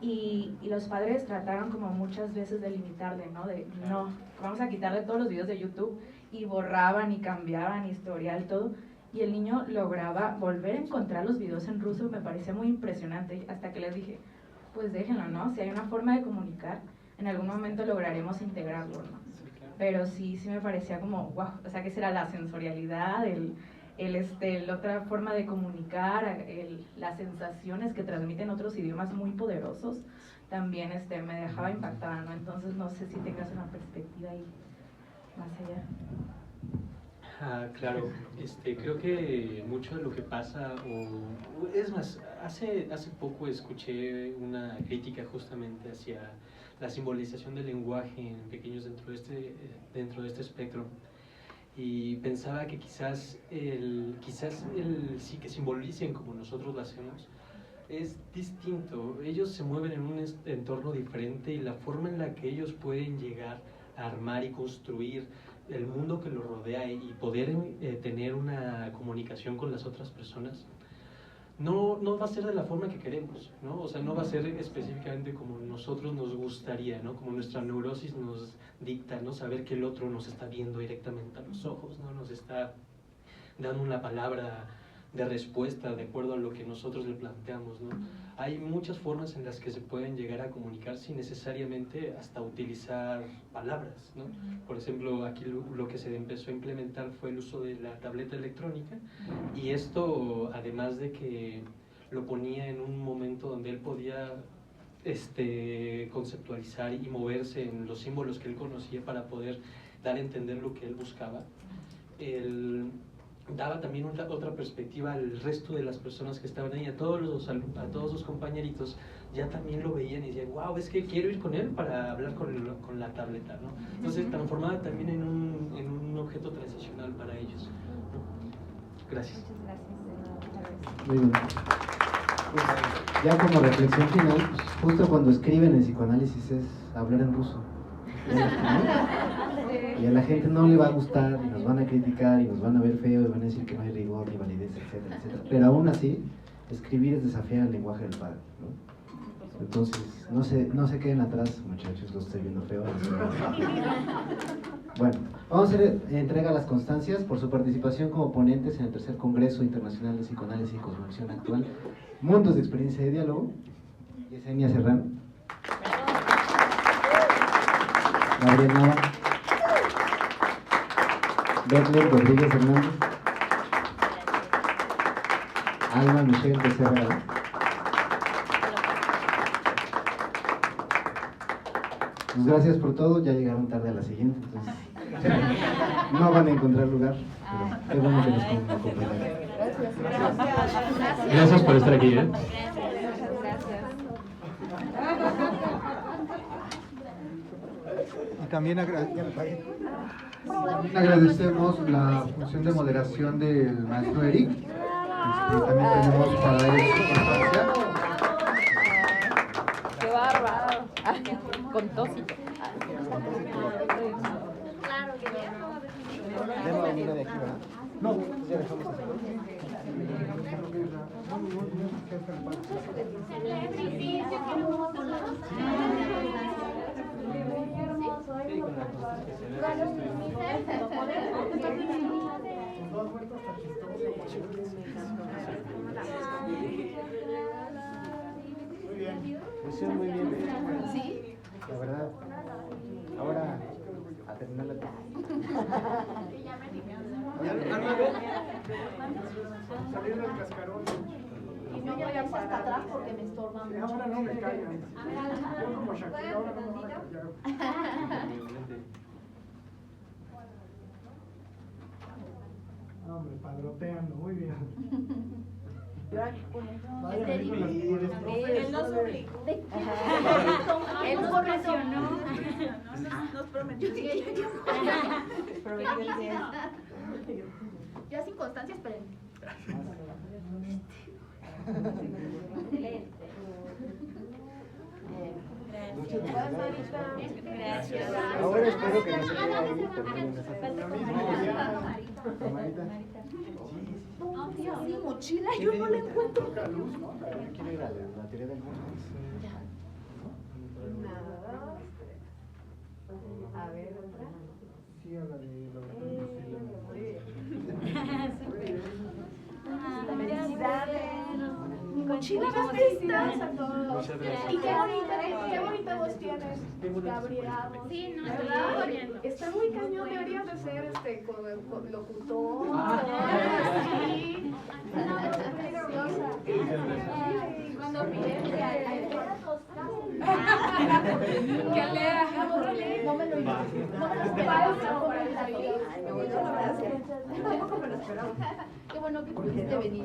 Y los padres trataron como muchas veces de limitarle, ¿no? De no, vamos a quitarle todos los videos de YouTube, y borraban y cambiaban historial, todo. Y el niño lograba volver a encontrar los videos en ruso. Me parecía muy impresionante, hasta que les dije, pues déjenlo, ¿no? Si hay una forma de comunicar, en algún momento lograremos integrarlo, ¿no? Pero sí me parecía como, wow, o sea, que será la sensorialidad, la otra forma de comunicar, las sensaciones que transmiten otros idiomas muy poderosos, también me dejaba impactada, ¿no? Entonces no sé si tengas una perspectiva ahí más allá. Claro, creo que mucho de lo que pasa, es más, hace poco escuché una crítica justamente hacia la simbolización del lenguaje en pequeños dentro de este espectro, y pensaba que quizás el sí que simbolicen como nosotros lo hacemos es distinto. Ellos se mueven en un entorno diferente y la forma en la que ellos pueden llegar a armar y construir el mundo que los rodea y poder tener una comunicación con las otras personas no va a ser de la forma que queremos, ¿no? O sea, no va a ser específicamente como nosotros nos gustaría, ¿no? Como nuestra neurosis nos dicta, ¿no? Saber que el otro nos está viendo directamente a los ojos, ¿no? Nos está dando una palabra de respuesta de acuerdo a lo que nosotros le planteamos, ¿no? Hay muchas formas en las que se pueden llegar a comunicar sin necesariamente hasta utilizar palabras, ¿no? Por ejemplo, aquí lo que se empezó a implementar fue el uso de la tableta electrónica, y esto, además de que lo ponía en un momento donde él podía conceptualizar y moverse en los símbolos que él conocía para poder dar a entender lo que él buscaba, daba también otra perspectiva al resto de las personas que estaban ahí, a todos los compañeritos, ya también lo veían y decían, wow, es que quiero ir con él para hablar con la tableta, ¿no? Entonces transformaba también en un objeto transicional para ellos, ¿no? Gracias. Muy bien. Pues, ya como reflexión final, pues, justo cuando escriben el psicoanálisis es hablar en ruso, ¿no? Y a la gente no le va a gustar, y nos van a criticar, y nos van a ver feo, y van a decir que no hay rigor, ni validez, etcétera, etcétera. Pero aún así, escribir es desafiar el lenguaje del padre, ¿no? Entonces, no se queden atrás, muchachos, los estoy viendo feo. Bueno, vamos a hacer entrega a las constancias por su participación como ponentes en el tercer Congreso Internacional de Psicoanálisis y Cosmovisión Actual, Mundos de Experiencia de Diálogo. Yesenia Serrano, Gabriel Nava, Betler Rodríguez Hernández, Alma Michelle Becerra. Pues gracias por todo, ya llegaron tarde a la siguiente, entonces no van a encontrar lugar, pero qué bueno que nos acompañaron. Gracias por estar aquí, ¿eh? Y también agradecemos la función de moderación del maestro Eric. También tenemos para él su constancia. ¡Qué bárbaro! Con tos. Claro que Debo venir de aquí, ¿verdad? No, ya dejamos así. Lo hicieron muy bien. ¿Sí? La verdad. Ahora, a terminar la clase. Saliendo del cascarón. Y no voy hasta atrás porque me estorban mucho. Ahora no me callan. Yo como Shakira, ahora no me van a callar. Hombre, padroteando, muy bien. Él nos obligó. Él nos presionó. Nos prometió que Ya sin constancia, esperen. Muchas gracias. Gracias. Ahora espero que no se quede ahí y terminen esa Mi mochila, yo no la encuentro. Yo quiero ir a la teoría del mundo. A ver, otra. Sí, a la de Felicidades. Mi mochila Muchas felicidades gracias. a todos. Muchas gracias. Y qué bonita voz tienes, Gabriela. Sí, no, ¿Verdad? bien. Está muy cañón, deberías de ser con locutor. Sí. Peligrosa. Cuando que lea. No me lo esperaba. Qué bueno que pudiste venir.